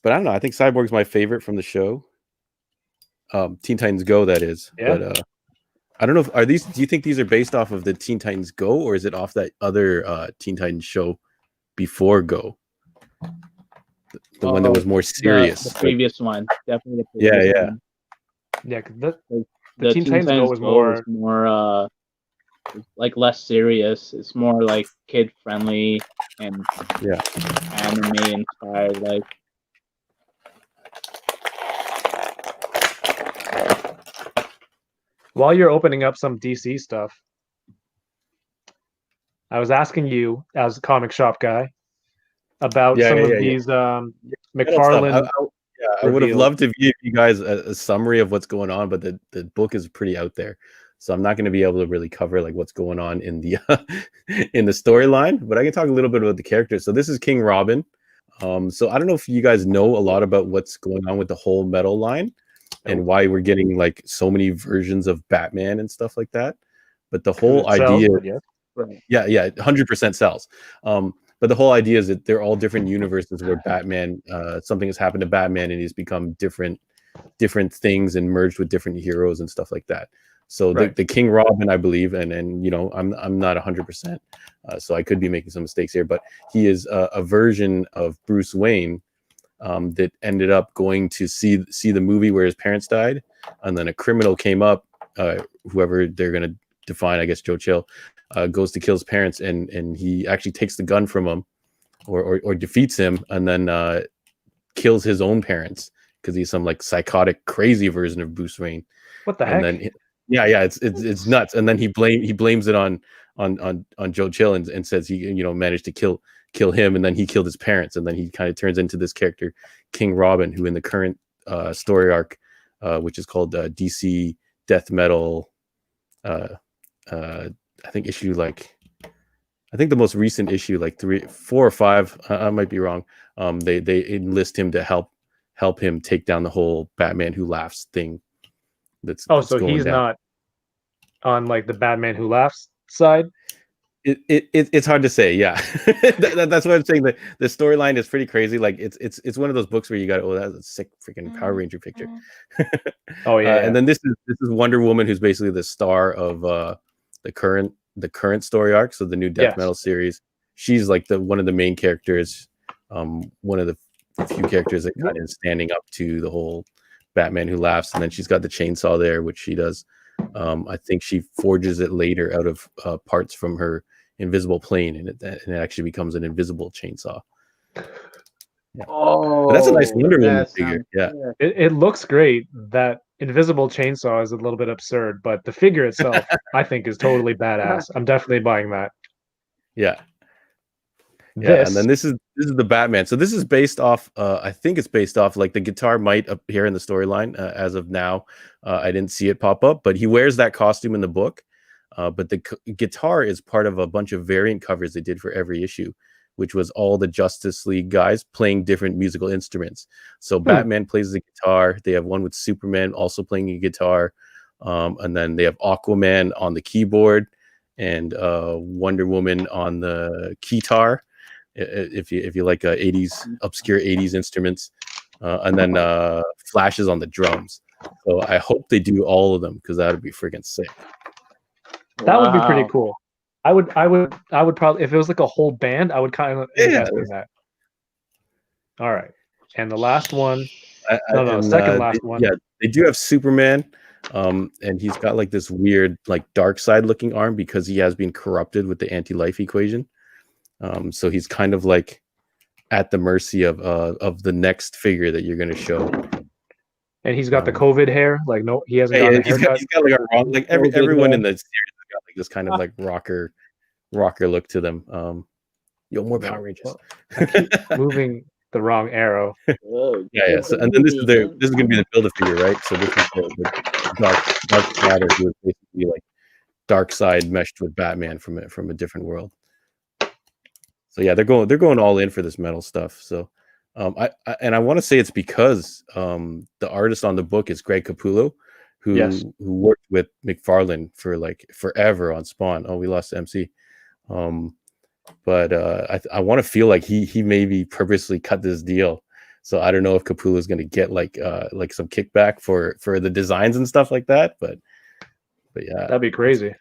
I don't know. I think Cyborg's my favorite from the show. Teen Titans Go, that is. Yeah. But I don't know if do you think these are based off of the Teen Titans Go, or is it off that other Teen Titans show before Go? The one that was more serious. The previous one, definitely. One. Yeah, the Teen Titans Go was more like less serious. It's more like kid friendly and anime inspired. Like while you're opening up some DC stuff, I was asking you as a comic shop guy about some of these McFarlane. I would have loved to give you guys a summary of what's going on, but the book is pretty out there, so I'm not going to be able to really cover like what's going on in the in the storyline. But I can talk a little bit about the characters. So this is King Robin. So I don't know if you guys know a lot about what's going on with the whole metal line and why we're getting like so many versions of Batman and stuff like that. But the whole idea, 100% sells. But the whole idea is that they're all different universes where Batman, something has happened to Batman and he's become different things and merged with different heroes and stuff like that. So the King Robin, I believe, and you know, I'm not 100%, so I could be making some mistakes here, but he is a version of Bruce Wayne that ended up going to see the movie where his parents died, and then a criminal came up, whoever they're gonna define, I guess Joe Chill, goes to kill his parents, and he actually takes the gun from him, or defeats him, and then kills his own parents because he's some like psychotic, crazy version of Bruce Wayne. What the heck? And then it's nuts. And then he blames it on Joe Chill and says he managed to kill him, and then he killed his parents, and then he kind of turns into this character King Robin, who in the current story arc, which is called DC Death Metal, I think the most recent issue, like 3, 4, or 5, I might be wrong, they enlist him to help him take down the whole Batman Who Laughs thing. So he's not on like the Batman Who Laughs side. It's hard to say. Yeah, that's what I'm saying. The storyline is pretty crazy. Like it's one of those books where you got, that's a sick freaking Power Ranger picture. And then this is Wonder Woman, who's basically the star of the current story arc. So the new Death Metal series. She's like one of the main characters. One of the few characters that kind of standing up to the whole Batman Who Laughs, and then she's got the chainsaw there, which she does. I think she forges it later out of parts from her invisible plane, and it actually becomes an invisible chainsaw. Yeah. Oh, but that's a nice Wonder Woman figure. Yeah, it looks great. That invisible chainsaw is a little bit absurd, but the figure itself, I think, is totally badass. I'm definitely buying that. Yeah. Yeah, and then this is the Batman. So this is based off. I think it's based off, like, the guitar might appear in the storyline as of now. I didn't see it pop up, but he wears that costume in the book. But the guitar is part of a bunch of variant covers they did for every issue, which was all the Justice League guys playing different musical instruments. So Batman plays the guitar. They have one with Superman also playing a guitar, and then they have Aquaman on the keyboard and Wonder Woman on the keytar. if you like 80s obscure 80s instruments, and then flashes on the drums. So I hope they do all of them because that would be freaking sick. That would be pretty cool. I would probably, if it was like a whole band, I would kind of invest in that. All right, and the last one. Second last one. Yeah, they do have Superman, and he's got like this weird, like dark side looking arm because he has been corrupted with the anti-life equation. So he's kind of like at the mercy of the next figure that you're going to show. And he's got the COVID hair. Like, no, he hasn't got a haircut. He's got like a wrong, like everyone in the series has got like this kind of like rocker look to them. More Power Rangers. I keep moving the wrong arrow. Yeah. So, and then this is going to be the Build-A-Figure, right? So this is the dark matter, who is basically like dark side meshed with Batman from a different world. So yeah, they're going all in for this metal stuff. So I want to say it's because the artist on the book is Greg Capullo, who worked with McFarlane for like forever on Spawn. Oh, we lost MC. But I want to feel like he maybe purposely cut this deal. So I don't know if Capullo is going to get like some kickback for the designs and stuff like that. But yeah, that'd be crazy.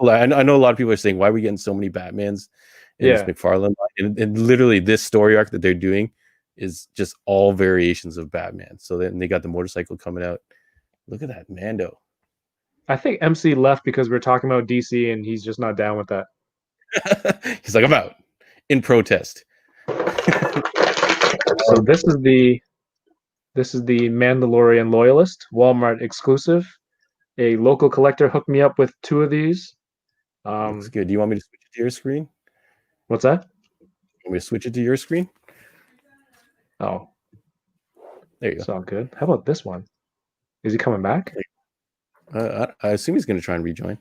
Cool. I know a lot of people are saying, why are we getting so many Batmans in this McFarlane line? And literally this story arc that they're doing is just all variations of Batman. So then they got the motorcycle coming out. Look at that Mando. I think MC left because we're talking about DC and he's just not down with that. He's like, I'm out in protest. So this is the Mandalorian Loyalist, Walmart exclusive. A local collector hooked me up with 2 of these. Looks good. Do you want me to switch it to your screen? What's that? Want me to switch it to your screen? Oh, there you go. It's all good. How about this one? Is he coming back? I assume he's going to try and rejoin.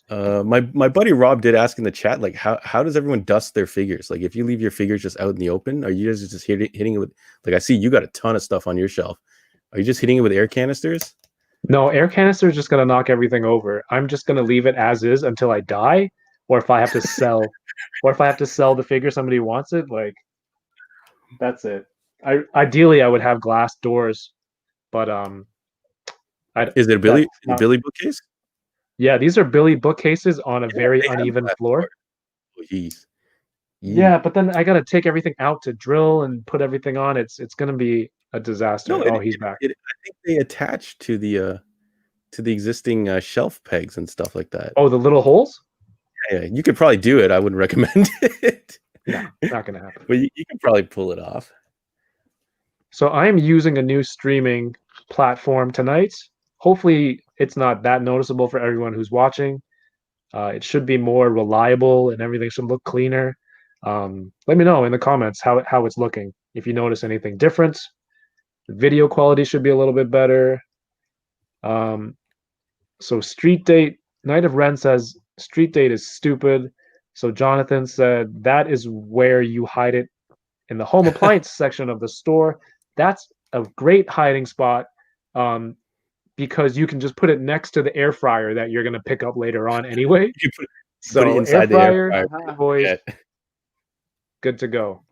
My buddy Rob did ask in the chat, like, how does everyone dust their figures? Like, if you leave your figures just out in the open, are you guys just hitting it with, like, I see you got a ton of stuff on your shelf. Are you just hitting it with air canisters? No, air canister is just going to knock everything over. I'm just going to leave it as is until I die, or if I have to sell, the figure somebody wants it. Like, that's it. Ideally I would have glass doors, but is it a Billy bookcase? Yeah, these are Billy bookcases on a very uneven floor. Oh, geez. Yeah, but then I got to take everything out to drill and put everything on. It's going to be a disaster. He's back. I think they attach to the existing shelf pegs and stuff like that. Oh, the little holes? Yeah, you could probably do it. I wouldn't recommend it. No, not going to happen. But you can probably pull it off. So I am using a new streaming platform tonight. Hopefully it's not that noticeable for everyone who's watching. It should be more reliable and everything should look cleaner. Let me know in the comments how it's looking. If you notice anything different, the video quality should be a little bit better. So Street Date, Night of Ren says Street Date is stupid. So Jonathan said that is where you hide it in the home appliance section of the store. That's a great hiding spot. Because you can just put it next to the air fryer that you're going to pick up later on anyway. Put it inside the air fryer. Boys, good to go.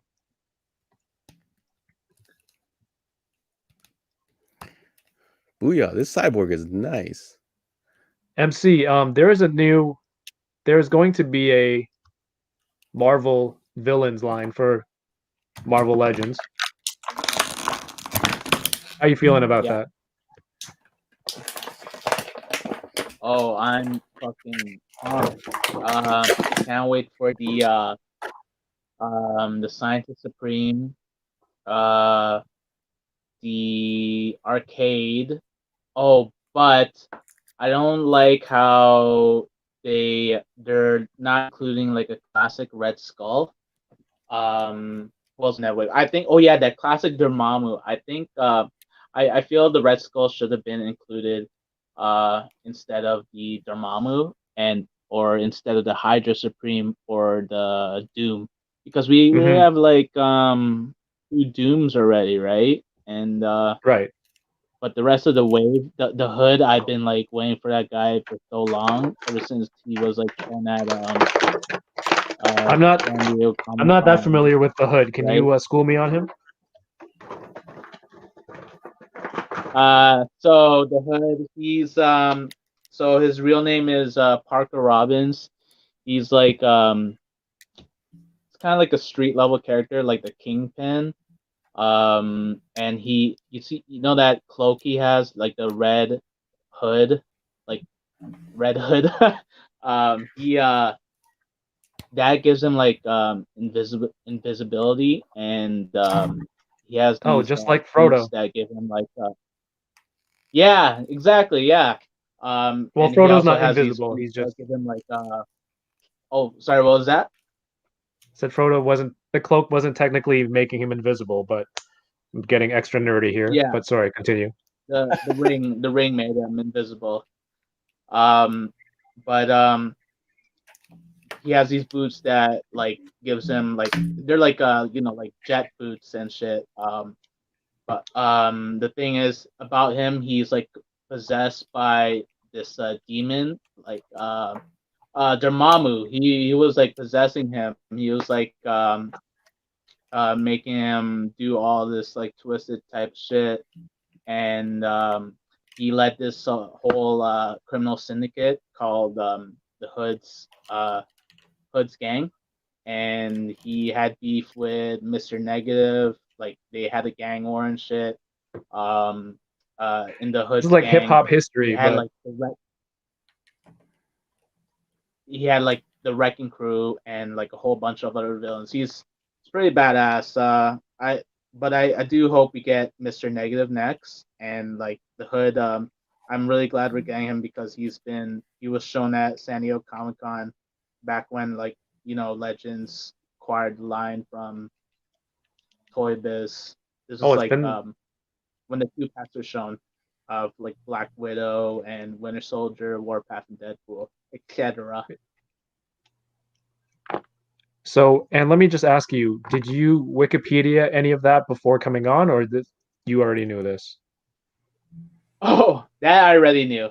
Booyah, this cyborg is nice. MC, there's going to be a Marvel villains line for Marvel Legends. How you feeling about that? Oh, I'm fucking pumped. Can't wait for the Scientist Supreme, the arcade. Oh, but I don't like how they're not including like a classic Red Skull. Wasn't that way? I think. Oh yeah, that classic Dormammu. I think. I feel the Red Skull should have been included. Instead of the Dormammu or instead of the Hydra Supreme or the Doom, because we have like 2 Dooms already, right? And right. But the rest of the wave, the Hood, I've been like waiting for that guy for so long, ever since he was like shown at I'm not San Diego I'm not that Comic-Con, familiar with the Hood. Can right? you school me on him? So the Hood, so his real name is Parker Robbins. He's like it's kind of like a street level character, like the Kingpin. And you know that cloak he has, like the red hood, like red hood. He that gives him like invisibility, and he has Oh, these just like boots Frodo. that give him like yeah, exactly, yeah. Well, And he Frodo's also not has these invisible. boots He's that just give him like oh, sorry, what was that? said Frodo wasn't the cloak wasn't technically making him invisible, but I'm getting extra nerdy here. Yeah, But sorry, continue. the ring made him invisible. Um, but he has these boots that like gives him like they're like like jet boots and shit. But the thing is about him, he's like possessed by this demon, like Dormammu. He was like possessing him. He was like making him do all this like twisted type shit, and he led this whole criminal syndicate called the Hood's gang, and he had beef with Mr. Negative. Like they had a gang war and shit. Um, in the This is Hood's like hip gang, hop he history, had but like the Wrecking Crew and like a whole bunch of other villains. He's pretty badass. I do hope we get Mr. Negative next, and like the Hood. I'm really glad we're getting him because he was shown at San Diego Comic-Con back when like Legends acquired the line from Toy Biz. This oh, is it's like been when the two packs were shown of like Black Widow and Winter Soldier, Warpath, and Deadpool, etc. so. And let me just ask you: did you Wikipedia any of that before coming on, or you already knew this? Oh, that I already knew.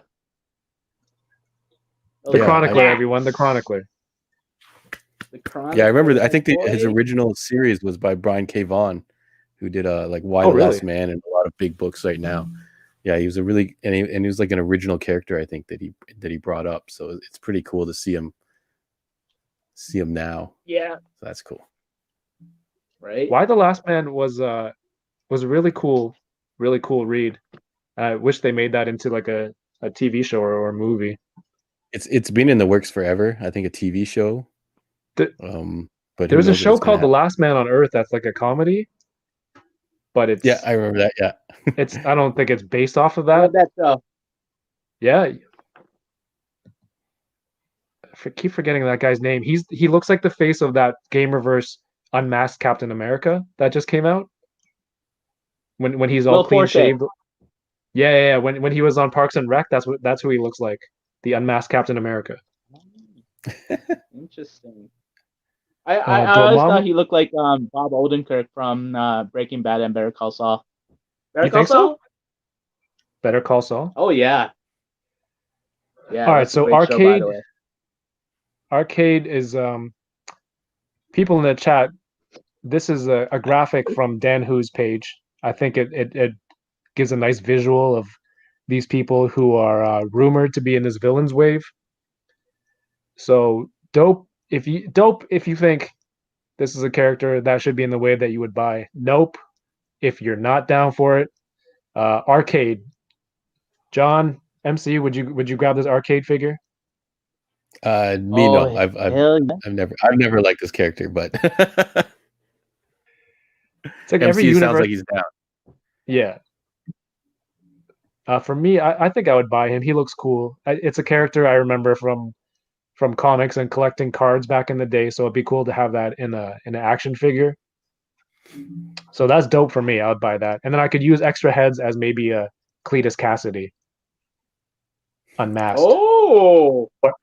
The Yeah, Chronicler, everyone, the Chronicler. The Yeah, I remember. Chronicler, I think his boy. original series was by Brian K. Vaughan, who did like Why Oh, the really? Last Man and a lot of big books right now. Yeah, he was a really and he was like an original character. I think that he brought up. So it's pretty cool to see him now. Yeah. So that's cool. Right. Why the Last Man was a really cool read. I wish they made that into like a TV show or a movie. It's been in the works forever. I think a TV show. The, But there who was a knows if show it's gonna called The happen? Last Man on Earth that's like a comedy, but Yeah, I remember that. Yeah, it's I don't think it's based off of I that. love that show. Yeah, keep forgetting that guy's name. He looks like the face of that Game Reverse Unmasked Captain America that just came out. When he's all Will clean Forte. shaved. Yeah. When he was on Parks and Rec, that's who he looks like. The Unmasked Captain America. Interesting. I always Dormammu. thought he looked like Bob Odenkirk from Breaking Bad and Better Call Saul. Better You Call think so? Saul? Better Call Saul. Oh yeah. Yeah, All right, that's a so great show by the way. Arcade is people in the chat. This is a graphic from Dan Hu's page. I think it gives a nice visual of these people who are rumored to be in this villains wave. So dope if you think this is a character that should be in the wave that you would buy. Nope if you're not down for it. Arcade. John MC, would you grab this Arcade figure? me Oh no. hell yeah. I've never liked this character, but It's like every MC sounds universe. like he's down. Yeah. For me, I think I would buy him. He looks cool. It's a character I remember from comics and collecting cards back in the day. So it'd be cool to have that in an action figure. So that's dope for me. I would buy that, and then I could use extra heads as maybe a Cletus Cassidy, unmasked Oh, or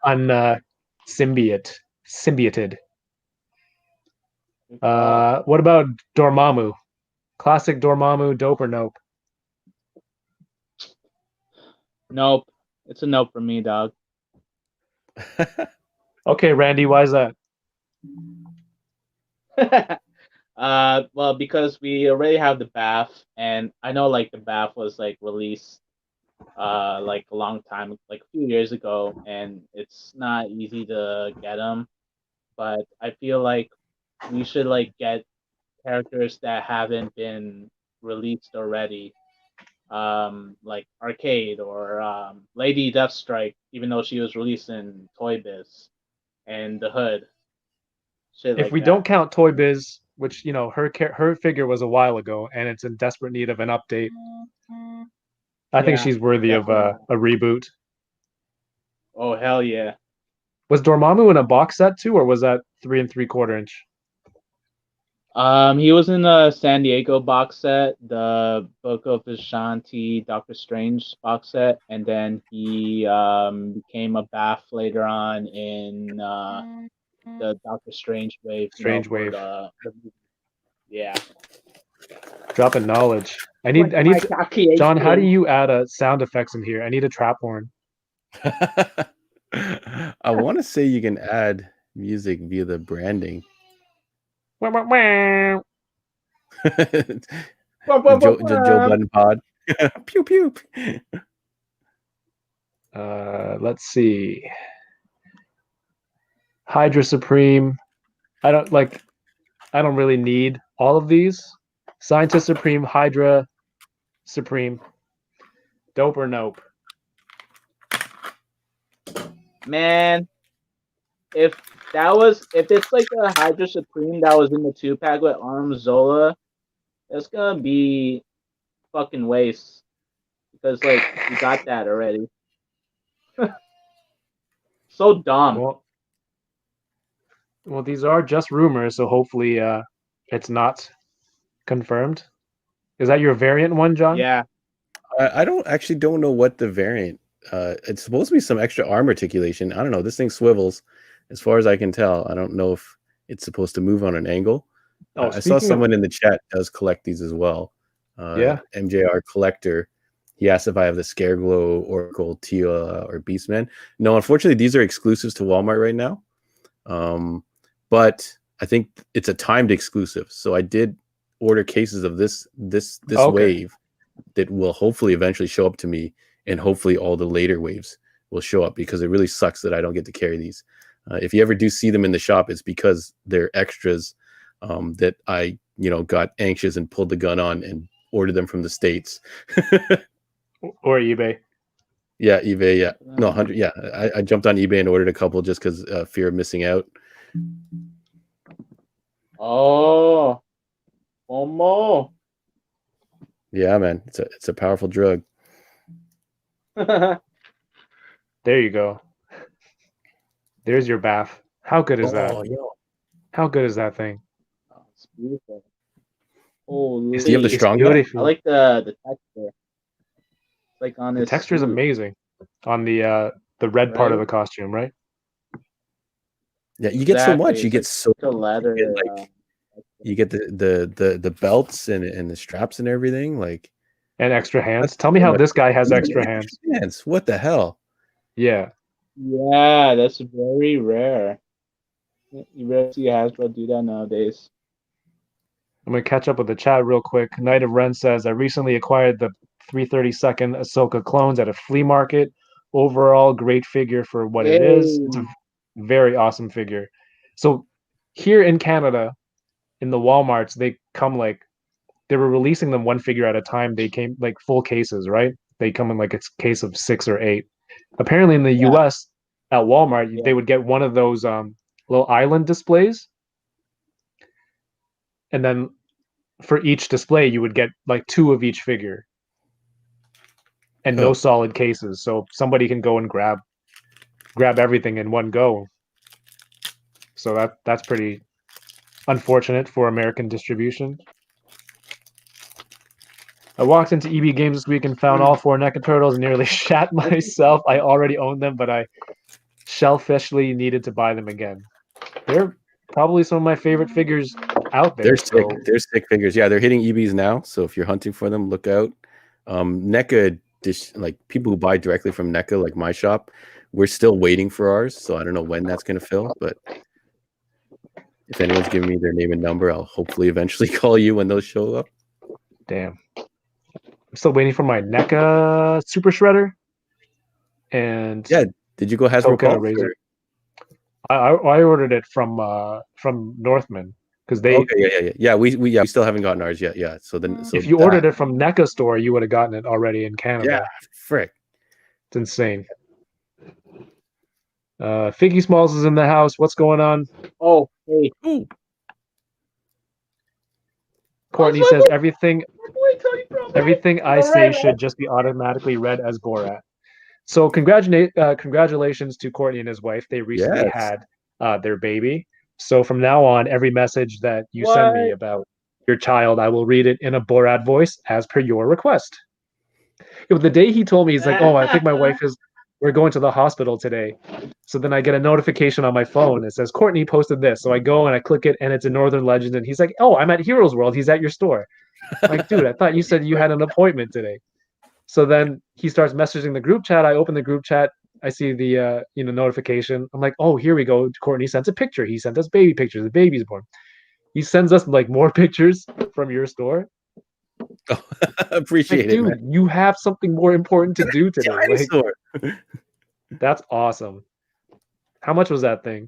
symbioted. What about Dormammu? Classic Dormammu, dope or nope? nope. It's a nope for me, dog. Okay, Randy, why is that? Well, because we already have the bath, and I know like the bath was like released like a long time, like a few years ago, and it's not easy to get them. But I feel like we should like get characters that haven't been released already, like Arcade or Lady Deathstrike, even though she was released in Toy Biz and the Hood, shit If like we don't that. count Toy Biz, which her figure was a while ago, and it's in desperate need of an update, I think Yeah, she's worthy of definitely. a reboot. Oh hell yeah. Was Dormammu in a box set too, or was that 3 3/4 inch? He was in the San Diego box set, the Book of Vishanti, Doctor Strange box set, and then he became a Bath later on in the Doctor Strange wave, Strange for Wave. the movie. Yeah. Dropping knowledge. I Like need I my need John, how do calculation. you add sound effects in here? I need a trap horn. I want to say you can add music via the branding. Wah, wah, wah. the Joe Budden pod. Pew pew. Let's see. Hydra Supreme. I don't really need all of these. Scientist Supreme, Hydra Supreme. Dope or nope? Man, if it's like a Hydra Supreme that was in the 2-pack with Arm Zola, it's gonna be fucking waste. Because like we got that already. So dumb. Well, these are just rumors, so hopefully it's not confirmed. Is that your variant one, John? Yeah. I don't know what the variant. It's supposed to be some extra arm articulation. I don't know. This thing swivels, as far as I can tell. I don't know if it's supposed to move on an angle. Oh, I saw speaking of, someone in the chat does collect these as well. yeah. MJR Collector. He asked if I have the Scareglow, Oracle, Tia, or Beastman. No, unfortunately, these are exclusives to Walmart right now. But I think it's a timed exclusive. So I did order cases of this Okay. wave that will hopefully eventually show up to me, and hopefully all the later waves will show up, because it really sucks that I don't get to carry these. If you ever do see them in the shop, it's because they're extras that I got anxious and pulled the gun on and ordered them from the States. Or eBay. Yeah, eBay. Yeah, no, 100. Yeah, I jumped on eBay and ordered a couple just because fear of missing out. Oh. Omo. Yeah, man, it's a powerful drug. There you go. There's your bath. How good is that? Yo. How good is that thing? Oh, it's beautiful. Holy. Do you have the strong guy? I like the texture. Like on The this texture is suit, amazing on the red part of right? the costume, right? Yeah, you get so much. Exactly. You It's get like so a leather. you get, like, you get the belts and the straps and everything. Like, And extra hands. that's Tell me so how much. this guy has Yeah, extra hands. hands. What the hell? Yeah. Yeah, that's very rare. You rarely see Hasbro do that nowadays. I'm gonna catch up with the chat real quick. Knight of Ren says, I recently acquired the 332nd Ahsoka clones at a flea market. Overall, great figure for what it is. It's a very awesome figure. So here in Canada, in the Walmarts, they were releasing them one figure at a time. They came like full cases, right? They come in like a case of 6 or 8. Apparently in the Yeah. US at Walmart, Yeah. they would get one of those little island displays. And then for each display, you would get like 2 of each figure and no Oh. solid cases. So somebody can go and grab everything in one go. So that's pretty unfortunate for American distribution. I walked into EB Games this week and found all 4 NECA Turtles and nearly shat myself. I already owned them, but I shellfishly needed to buy them again. They're probably some of my favorite figures out there. They're sick. They're sick figures. Yeah, they're hitting EBs now. So if you're hunting for them, look out. NECA, like people who buy directly from NECA, like my shop, we're still waiting for ours. So I don't know when that's going to fill, but If anyone's giving me their name and number, I'll hopefully eventually call you when those show up. Damn. I'm still waiting for my NECA Super Shredder. And Yeah, did you go Hasbro Token Pulse? Eraser. I ordered it from Northman because they. Okay, yeah. We still haven't gotten ours yet. Yeah, so If you ordered it from NECA store, you would have gotten it already in Canada. Yeah, frick. It's insane. Figgy Smalls is in the house. What's going on? Oh, hey. Ooh. Courtney says everything I say should just be automatically read as Borat. So congratulations to Courtney and his wife. They recently had their baby. So from now on, every message that you send me about your child, I will read it in a Borat voice as per your request. The day he told me, he's like, "Oh, I think my wife we're going to the hospital today." So then I get a notification on my phone. It says, Courtney posted this. So I go and I click it, and it's a Northern Legend. And he's like, "Oh, I'm at Heroes World. He's at your store." I'm like, dude, I thought you said you had an appointment today. So then he starts messaging the group chat. I open the group chat. I see the notification. I'm like, oh, here we go. Courtney sent a picture. He sent us baby pictures. The baby's born. He sends us like more pictures from your store. Oh, appreciate it, dude, man. You have something more important to do today. Like, that's awesome. How much was that thing?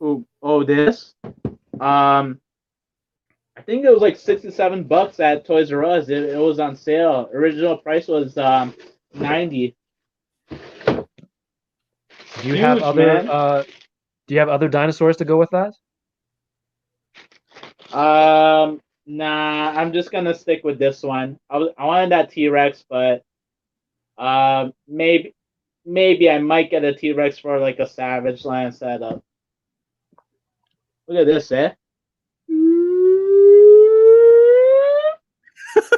Oh, this? I think it was like $67 at Toys R Us. It was on sale. Original price was $90. Do you have other dinosaurs to go with that? Nah, I'm just gonna stick with this one. I wanted that T-Rex, but maybe I might get a T-Rex for like a Savage Land setup. Look at this, eh?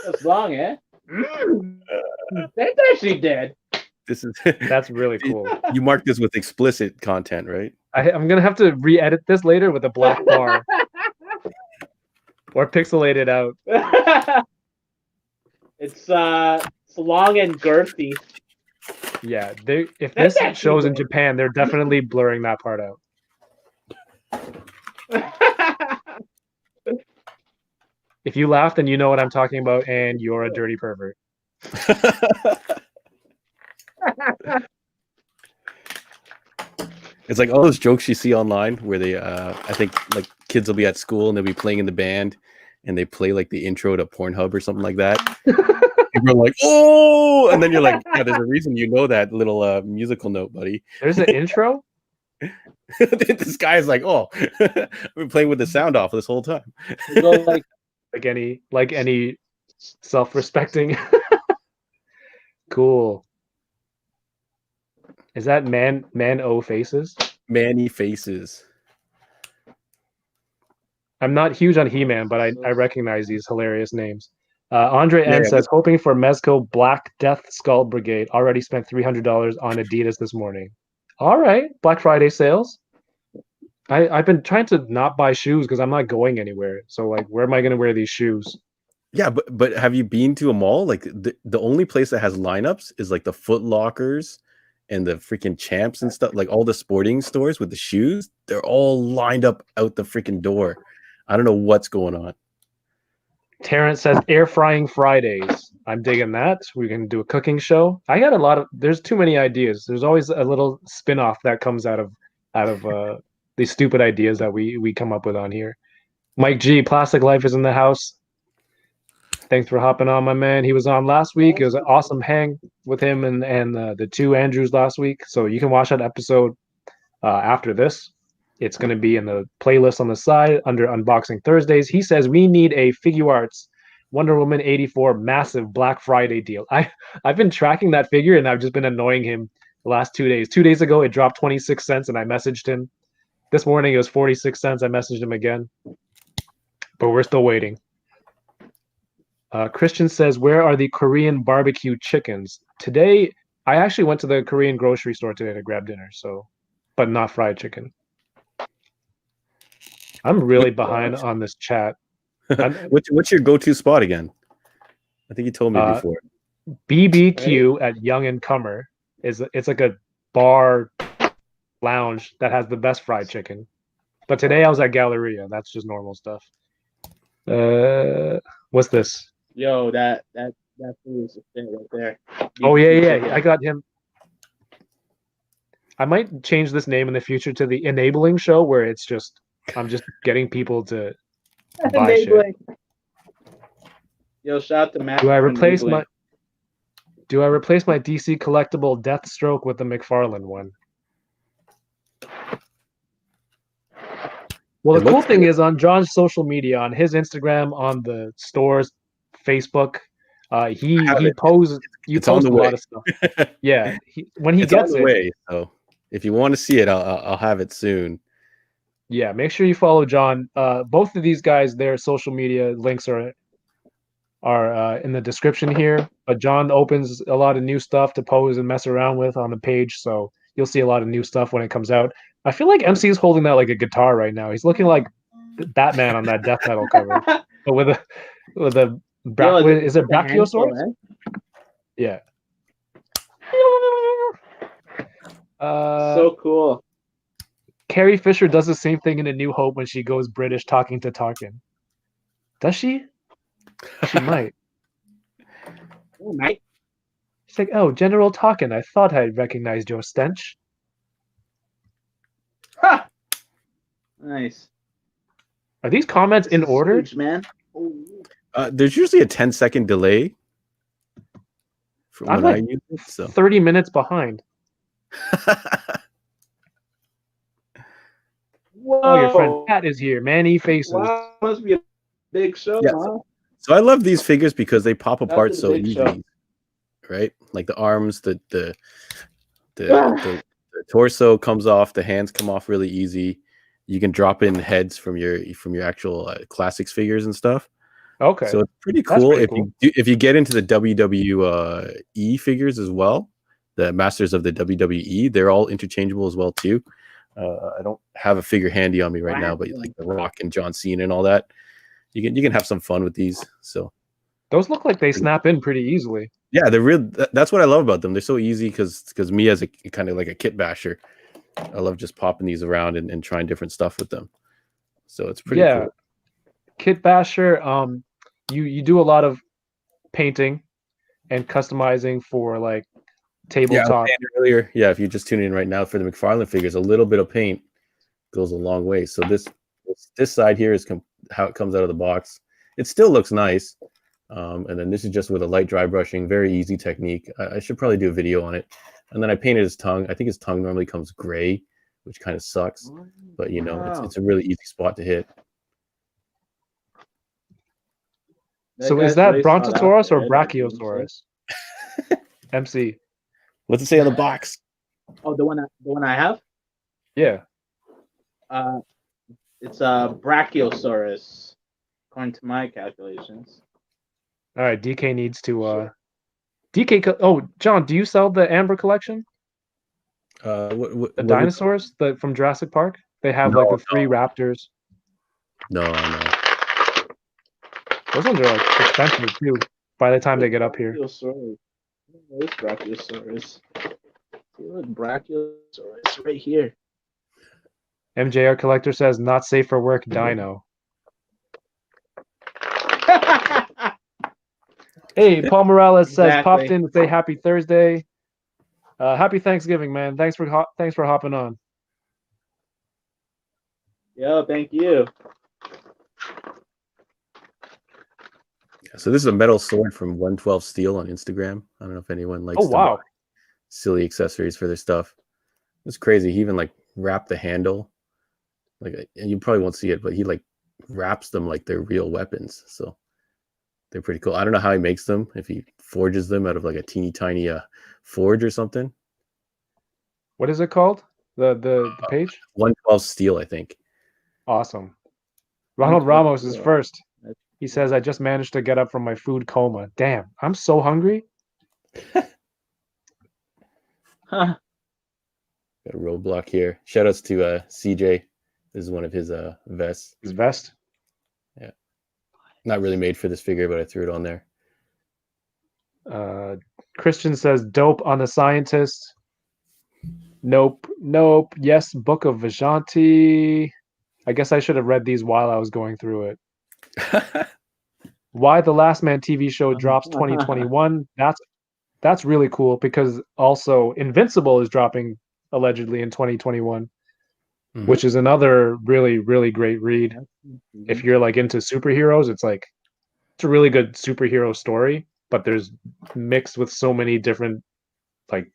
That's long, eh? That's actually dead. That's really cool. You marked this with explicit content, right? I'm gonna have to re-edit this later with a black bar. Or pixelate it out. It's long and girthy. Yeah, if this shows in Japan, they're definitely blurring that part out. If you laughed, then you know what I'm talking about, and you're a dirty pervert. It's like all those jokes you see online where they, I think like kids will be at school and they'll be playing in the band and they play like the intro to Pornhub or something like that. People are like, oh, and then you're like, yeah, there's a reason you know that little musical note, buddy. There's an intro? This guy is like, oh, I've been playing with the sound off this whole time. like any self-respecting. Cool. Is that man-o faces? Manny faces. I'm not huge on He-Man, but I recognize these hilarious names. Andre N says, hoping for Mezco Black Death Skull Brigade. Already spent $300 on Adidas this morning. All right, Black Friday sales. I've been trying to not buy shoes because I'm not going anywhere. So like, where am I going to wear these shoes? Yeah, but have you been to a mall? Like the only place that has lineups is like the Foot Lockers and the freaking Champs and stuff. Like all the sporting stores with the shoes, they're all lined up out the freaking door. I don't know what's going on. Terrence says air frying Fridays. I'm digging that. We can do a cooking show. I got there's too many ideas. There's always a little spin-off that comes out of these stupid ideas that we come up with on here. Mike G, Plastic Life is in the house. Thanks for hopping on, my man. He was on last week. It was an awesome hang with him and the two Andrews last week. So you can watch that episode after this. It's going to be in the playlist on the side under Unboxing Thursdays. He says we need a Figuarts Wonder Woman 84 massive Black Friday deal. I've been tracking that figure and I've just been annoying him the last 2 days. 2 days ago, it dropped 26 cents and I messaged him. This morning, it was 46 cents. I messaged him again. But we're still waiting. Christian says, where are the Korean barbecue chickens? Today, I actually went to the Korean grocery store today to grab dinner, but not fried chicken. I'm really behind on this chat. What's your go-to spot again? I think you told me before. BBQ at Young and Comer it's like a bar lounge that has the best fried chicken. But today I was at Galleria. That's just normal stuff. What's this? Yo, that food is a thing right there. Oh BBQ yeah. chicken. I got him. I might change this name in the future to the Enabling Show, where it's just I'm just getting people to buy shit. Enabling. Yo, shout out to Matt. Do I for replace enabling. my DC collectible Deathstroke with the McFarlane one? Well, It the cool looks thing good. is on John's social media, on his Instagram, on the store's Facebook, he have it. posts you It's on post the a way. lot of stuff. Yeah, when he It's on gets the it, way. So if you want to see it, I'll have it soon. yeah, make sure you follow John. Both of these guys, their social media links are in the description here. But John opens a lot of new stuff to pose and mess around with on the page, so you'll see a lot of new stuff when it comes out. I feel like MC is holding that like a guitar right now. He's looking like Batman on that death metal cover, but with a Yo, is it a handful, Brachiosaurus? eh? Yeah. So cool. Carrie Fisher does the same thing in A New Hope when she goes British talking to Tarkin. Does she? She might. Oh, mate. She's like, "Oh, General Tarkin, I thought I recognized your stench." Ha! Nice. Are these comments This in is order? huge, man. Oh. There's usually a 10-second delay from I'm when I like use it. So 30 minutes behind. Whoa. Oh, your friend Pat is here. Manny faces. Wow, must be a big show, Yeah, huh? so I love these figures because they pop That's apart a so big easy, show. right? Like the arms, the Ah. the torso comes off, the hands come off really easy. You can drop in heads from your actual classics figures and stuff. Okay. So it's pretty That's cool. pretty cool. If you get into the WWE figures as well, the Masters of the WWE, they're all interchangeable as well too. I don't have a figure handy on me right now, but like The Rock and John Cena and all that, you can have some fun with these. So Those look like they snap in pretty easily. yeah, they're real. That's what I love about them. They're so easy because me as a kind of like a kit basher, I love just popping these around and trying different stuff with them. So it's pretty cool. Kit Basher, you do a lot of painting and customizing for like Yeah, I was tabletop. saying earlier. Yeah, if you're just tuning in right now for the McFarlane figures, a little bit of paint goes a long way. So this side here is how it comes out of the box. It still looks nice. And then this is just with a light dry brushing, very easy technique. I should probably do a video on it. And then I painted his tongue. I think his tongue normally comes gray, which kind of sucks. But you know, Wow. it's a really easy spot to hit. So is that Brontosaurus or Brachiosaurus? MC. What's it say on the box? Oh, the one I have? Yeah. It's a Brachiosaurus, according to my calculations. All right, DK needs to oh, John, do you sell the Amber collection? What The dinosaurs from Jurassic Park? They have like the three raptors. No. Those ones are like expensive too by the time they get up here. Brachiosaurus. Where's Brachiosaurus? Look, Brachiosaurus right here. MJR Collector says not safe for work dino. Hey, Paul Morales says popped in to say happy Thursday. Happy Thanksgiving, man. Thanks for hopping on. Yo, thank you. So this is a metal sword from 112 Steel on Instagram. I don't know if anyone likes to buy silly accessories for their stuff. It's crazy. He even like wrapped the handle. Like, and you probably won't see it, but he like wraps them like they're real weapons. So they're pretty cool. I don't know how he makes them, if he forges them out of like a teeny tiny forge or something. What is it called? The page? 112 Steel, I think. Awesome. Ronald Ramos is first. He says, I just managed to get up from my food coma. Damn, I'm so hungry. Huh. Got a roadblock here. Shout outs to CJ. This is one of his vests. His vest? Yeah. Not really made for this figure, but I threw it on there. Christian says, dope on the scientist. Nope. Nope. Yes, Book of Vajanti. I guess I should have read these while I was going through it. Why the Last Man TV show drops 2021. That's really cool because also Invincible is dropping allegedly in 2021, Mhm. which is another really really great read. If you're like into superheroes, it's a really good superhero story, but there's mixed with so many different like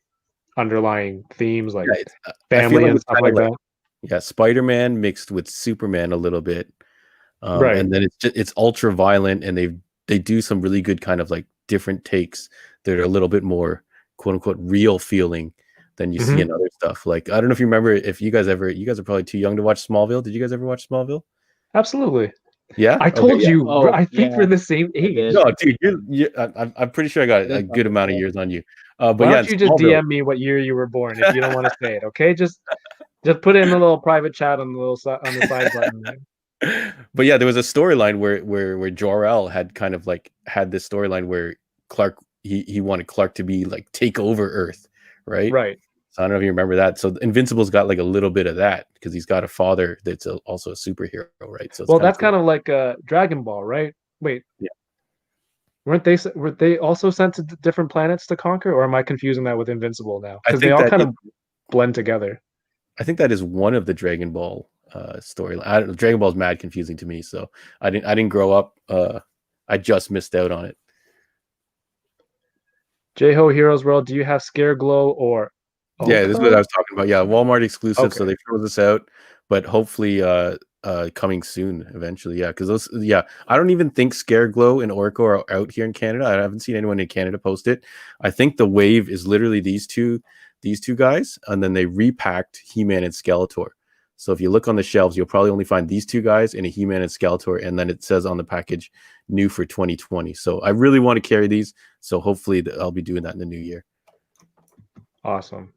underlying themes like Yeah, I feel family like and it's stuff kind of like like, that. yeah, Spider-Man mixed with Superman a little bit. Right. And then it's ultra violent, and they do some really good kind of like different takes that are a little bit more quote unquote real feeling than you see Hmm. in other stuff. Like I don't know if you remember, if you guys are probably too young to watch Smallville. Did you guys ever watch Smallville? Absolutely. Yeah. I Okay. told Yeah. you, Oh I think we're yeah, the same I age. did. No, dude, I'm pretty sure I got I a did good fucking amount of say. years on you. But Why yeah, don't in you just Smallville. DM me what year you were born if you don't want to say it? Okay, just put it in a little private chat on the on the side button there. But yeah, there was a storyline where Jor-El had kind of like had this storyline where Clark he wanted Clark to be like take over Earth, right? Right. So I don't know if you remember that. So Invincible's got like a little bit of that because he's got a father that's also a superhero, right? So it's Well, kind of that's cool. kind of like Dragon Ball, right? Wait, Yeah, were they also sent to different planets to conquer, or am I confusing that with Invincible now? I Because they think all that kind is, of blend together. I think that is one of the Dragon Ball storyline. I don't know, Dragon Ball's mad confusing to me, so I didn't grow up. I just missed out on it. J-Ho Heroes World, do you have Scare Glow or Yeah, this is what I Oko? was talking about. Yeah, Walmart exclusive, so Okay. they froze this out, but hopefully coming soon eventually. Yeah, because those yeah, I don't even think Scare Glow and Orco are out here in Canada. I haven't seen anyone in Canada post it. I think the wave is literally these two guys, and then they repacked He-Man and Skeletor. So if you look on the shelves, you'll probably only find these two guys and a He-Man and Skeletor, and then it says on the package new for 2020. So I really want to carry these. So hopefully I'll be doing that in the new year. Awesome.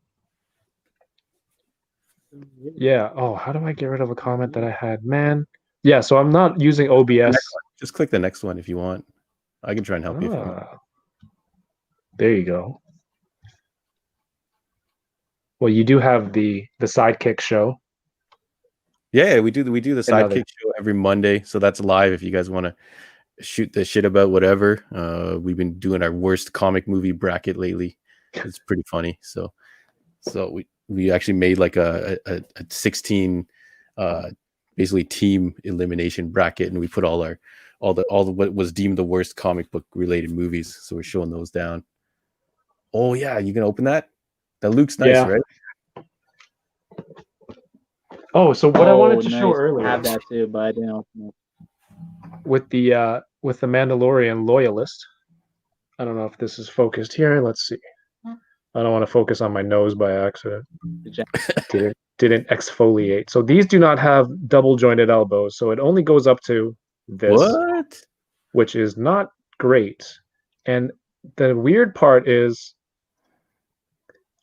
Yeah. Oh, how do I get rid of a comment that I had? Man. Yeah, so I'm not using OBS. Just click the next one if you want. I can try and help you if you want. Ah, there you go. Well, you do have the Sidekick show. Yeah, we do the Another. sidekick show every Monday, so that's live if you guys want to shoot the shit about whatever. We've been doing our worst comic movie bracket lately. It's pretty funny. So we actually made like a 16 basically team elimination bracket, and we put all the what was deemed the worst comic book related movies. So we're showing those down. Oh yeah, you can open that? That looks nice, Yeah. right? Oh, so what I wanted to show Nice. I earlier have that too, but I didn't open it. with the Mandalorian loyalist. I don't know if this is focused here. Let's see. I don't want to focus on my nose by accident. Didn't exfoliate. So these do not have double jointed elbows, so it only goes up to this, What? which is not great. And the weird part is,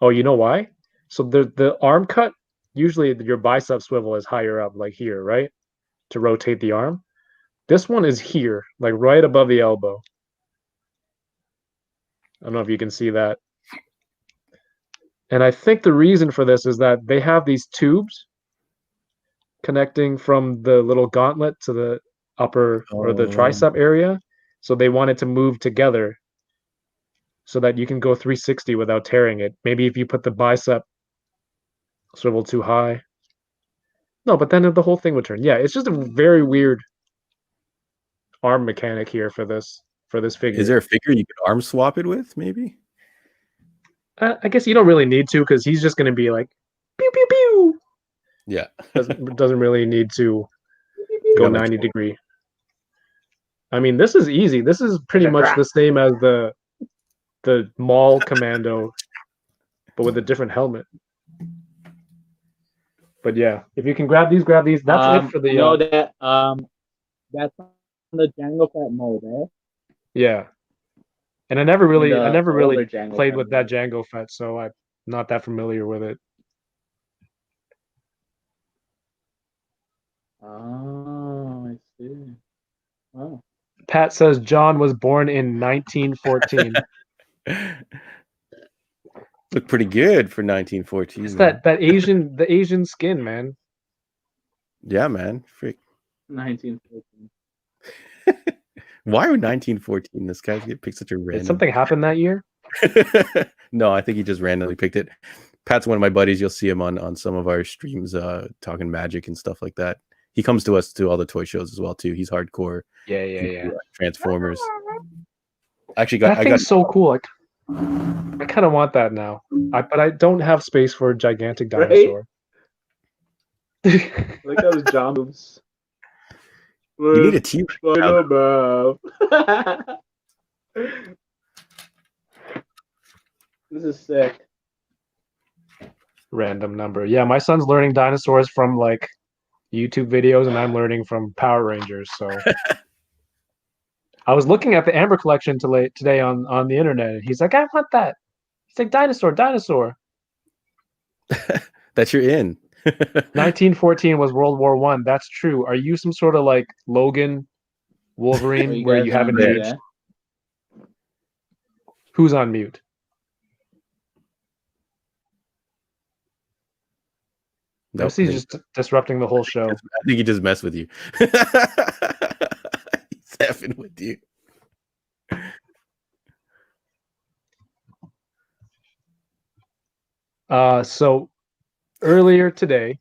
oh, you know why? So the arm cut, usually your bicep swivel is higher up, like here, right? To rotate the arm. This one is here, like right above the elbow. I don't know if you can see that. And I think the reason for this is that they have these tubes connecting from the little gauntlet to the upper or the Oh, tricep area. So they want it to move together so that you can go 360 without tearing it. Maybe if you put the bicep swivel too high. No, but then the whole thing would turn. Yeah, it's just a very weird arm mechanic here for this is figure. there a figure you could arm swap it with? Maybe. I guess you don't really need to because he's just going to be like pew pew pew. Yeah. Doesn't really need to I go got my 90-degree. I mean, this is easy. This is pretty much the same as the mall commando, but with a different helmet. But yeah, if you can grab these, grab these. That's it for the You know that that's on the Django Fett mode, eh? yeah. And I I never mean really the older Django played Fett with that mode. Django Fett, so I'm not that familiar with it. Oh, I see. Oh. Pat says John was born in 1914. Look pretty good for 1914. It's Man. the Asian skin, man. Yeah, man. Freak. 1914. Why would 1914? This guy's get picked such a Did random. something happen that year? No, I think he just randomly picked it. Pat's one of my buddies. You'll see him on some of our streams, talking Magic and stuff like that. He comes to us to all the toy shows as well too. He's hardcore. Yeah. Transformers. Actually, That thing's so cool. Like, I kind of want that now, but I don't have space for a gigantic Right? dinosaur. Like those John moves. You need a T-Rex. This is sick. Random number. Yeah, my son's learning dinosaurs from like YouTube videos, and I'm learning from Power Rangers. So I was looking at the Amber collection today on the internet, and he's like, "I want that." He's like, "Dinosaur." That you're in. 1914 was World War I. That's true. Are you some sort of like Logan, Wolverine, where you haven't aged? Yeah. Who's on mute? Nope, He's just disrupting the whole show. I think he just messed with you. He's effing with you. So earlier today,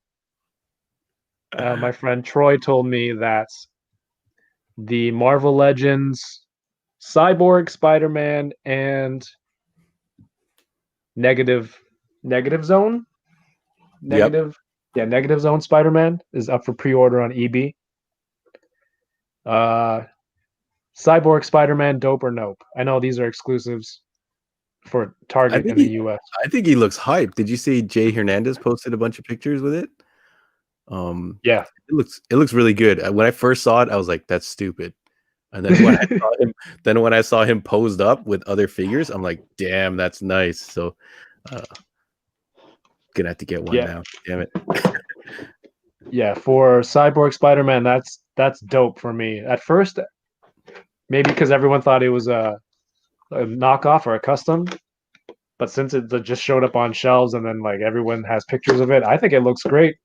my friend Troy told me that the Marvel Legends Cyborg, Spider-Man, and Negative Zone Spider-Man is up for pre-order on EB. Cyborg, Spider-Man, dope or nope? I know these are exclusives for Target in the US. I think he looks hyped. Did you see Jay Hernandez posted a bunch of pictures with it? Yeah, it looks really good. When I first saw it, I was like, "That's stupid." And then when I saw him posed up with other figures, I'm like, "Damn, that's nice." So, gonna have to get one now. Damn it. Yeah, for Cyborg Spider-Man, that's dope for me. At first, maybe because everyone thought it was a knockoff or a custom, but since it just showed up on shelves and then like everyone has pictures of it, I think it looks great,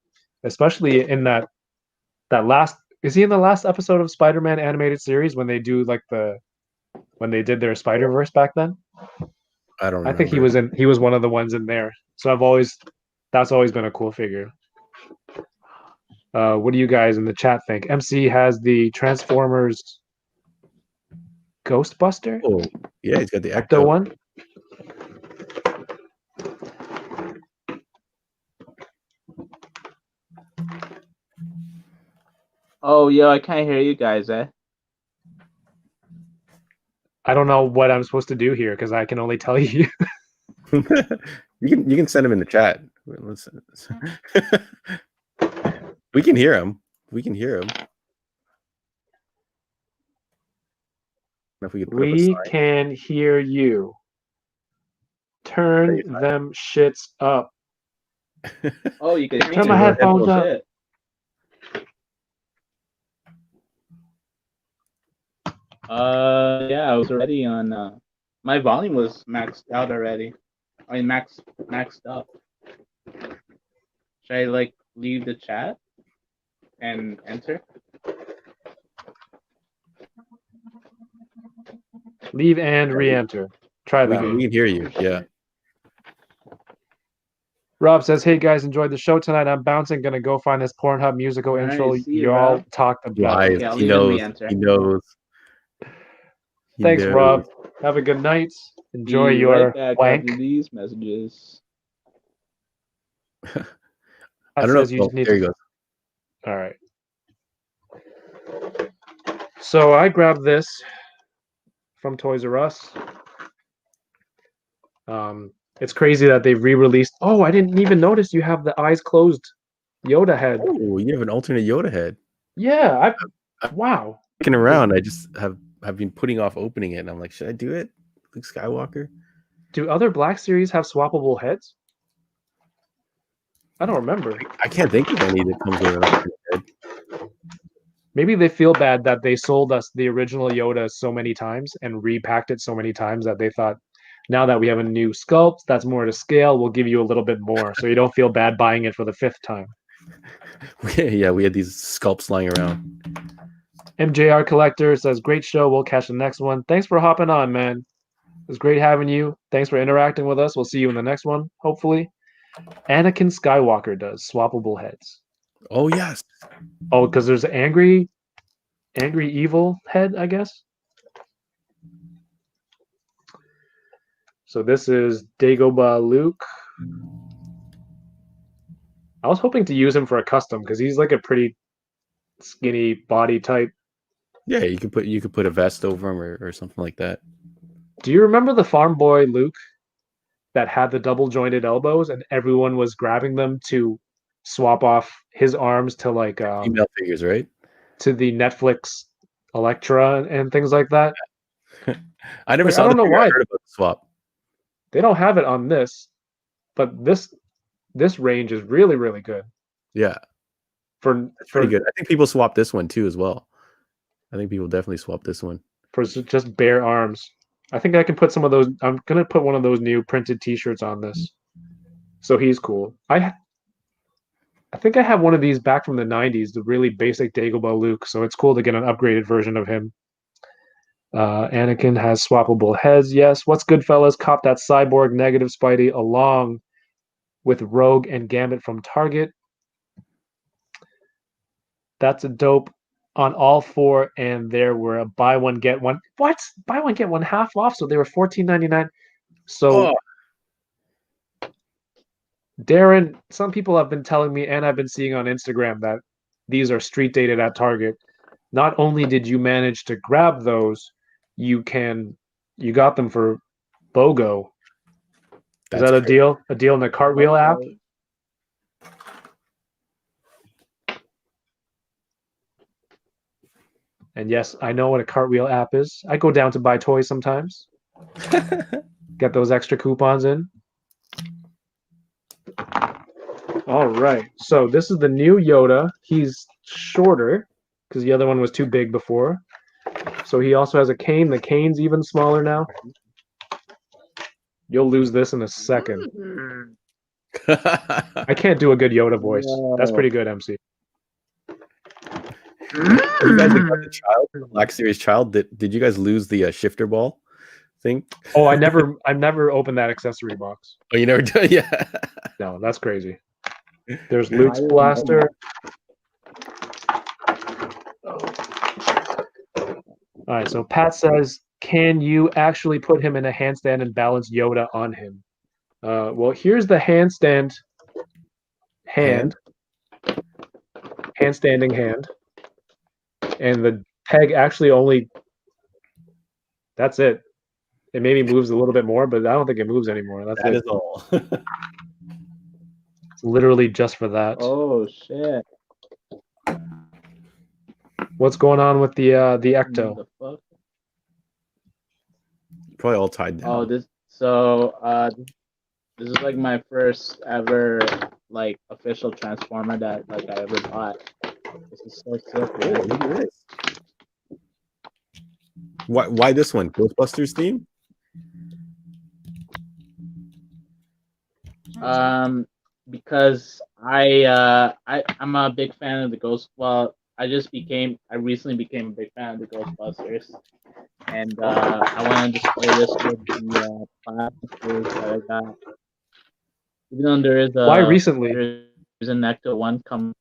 especially in that last. Is he in the last episode of Spider-Man animated series when they do like when they did their Spider-Verse back then? I don't remember. I think he was one of the ones in there. So that's always been a cool figure. What do you guys in the chat think? MC has the Transformers Ghostbuster. Oh, yeah, he's got the Ecto one. Oh, yo, I can't hear you guys, eh? I don't know what I'm supposed to do here because I can only tell you. You can send him in the chat. We can hear him. If we can hear you. Turn them shits up. Oh, you can turn my headphones up. Yeah, I was already on. My volume was maxed out already. I mean, maxed up. Should I like leave the chat and enter? Leave and re-enter. Try that. We can hear you. Yeah. Rob says, "Hey guys, enjoyed the show tonight. I'm bouncing. Gonna go find this Pornhub musical intro y'all talked about." Okay, he knows. Thanks, Rob. Have a good night. Enjoy your wank. These messages. I don't know. There you go. All right. So I grabbed this from Toys R Us. It's crazy that they've re-released. Oh, I didn't even notice you have the eyes closed Yoda head. Oh, you have an alternate Yoda head. Yeah, wow. Looking around, I just have been putting off opening it, and I'm like, should I do it? Luke Skywalker. Do other Black Series have swappable heads? I don't remember. I can't think of any that comes with an alternate head. Maybe they feel bad that they sold us the original Yoda so many times and repacked it so many times that they thought, Now that we have a new sculpt that's more to scale, we'll give you a little bit more, so you don't feel bad buying it for the 5th time. Yeah, we had these sculpts lying around. MJR Collector says, great show. We'll catch the next one. Thanks for hopping on, man. It was great having you. Thanks for interacting with us. We'll see you in the next one, hopefully. Anakin Skywalker does swappable heads. Oh, yes. Oh, because there's angry evil head, I guess. So this is Dagobah Luke. I was hoping to use him for a custom because he's like a pretty skinny body type. Yeah, you could put a vest over him or something like that. Do you remember the farm boy Luke that had the double jointed elbows and everyone was grabbing them to swap off his arms to like Female figures, right? to the Netflix Electra and things like that? I never Like, saw I don't know figure. why I heard about the swap. they don't have it on this, but this range is really, really good. Yeah, For that's pretty good. I think people swap this one too as well. I think people definitely swap this one. For just bare arms. I think I can put some of those. I'm gonna put one of those new printed T-shirts on this. So he's cool. I think I have one of these back from the '90s, the really basic Dagobah Luke. So it's cool to get an upgraded version of him. Anakin has swappable heads. Yes. What's good, fellas? Cop that cyborg negative Spidey along with Rogue and Gambit from Target. That's a dope on all 4, and there were a buy one get one. What? Buy one get one half off. So they were $14.99. So Darren, some people have been telling me, and I've been seeing on Instagram, that these are street dated at Target. Not only did you manage to grab those, you got them for BOGO. Is that a deal? A deal in the Cartwheel app? And yes, I know what a Cartwheel app is. I go down to buy toys sometimes. Get those extra coupons in. All right. So this is the new Yoda. He's shorter because the other one was too big before. So he also has a cane. The cane's even smaller now. You'll lose this in a second. I can't do a good Yoda voice. That's pretty good, MC. You guys got the child, the Black Series child. Did you guys lose the shifter ball thing? Oh, I've never opened that accessory box. Oh, you never did? Yeah. No, that's crazy. There's Luke's blaster. All right, so Pat says, can you actually put him in a handstand and balance Yoda on him? Well, here's the handstand handstanding hand. And the peg actually only, that's it. It maybe moves a little bit more, but I don't think it moves anymore. That is all. It's literally just for that. Oh shit! What's going on with the Ecto? The fuck? Probably all tied down. Oh, this is like my first ever like official Transformer that like I ever bought. This is so sick. Yeah, look at this. Why this one? Ghostbusters theme? Because I'm a big fan of the Ghost. Well, I recently became a big fan of the Ghostbusters, and I want to display this with the plasters that I got. Even though there is Why recently? There's an Ecto one coming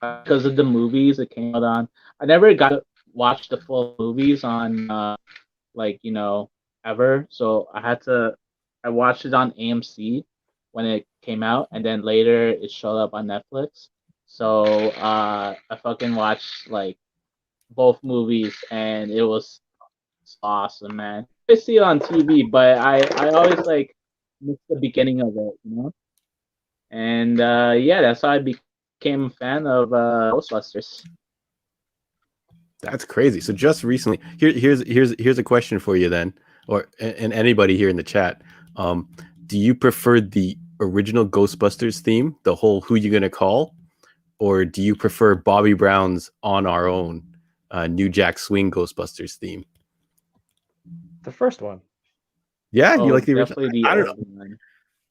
because of the movies it came out on. I never got to watch the full movies on ever, so I watched it on AMC when it came out, and then later it showed up on Netflix. So I fucking watched like both movies, and it was awesome, man. I see it on TV, but I always like miss the beginning of it, And that's how I became a fan of Ghostbusters. That's crazy. So just recently, here's a question for you then, and anybody here in the chat. Do you prefer the original Ghostbusters theme, the whole "Who You Gonna Call," or do you prefer Bobby Brown's "On Our Own" New Jack Swing Ghostbusters theme? The first one. Yeah, you Oh, like the original? definitely the I don't know. old one.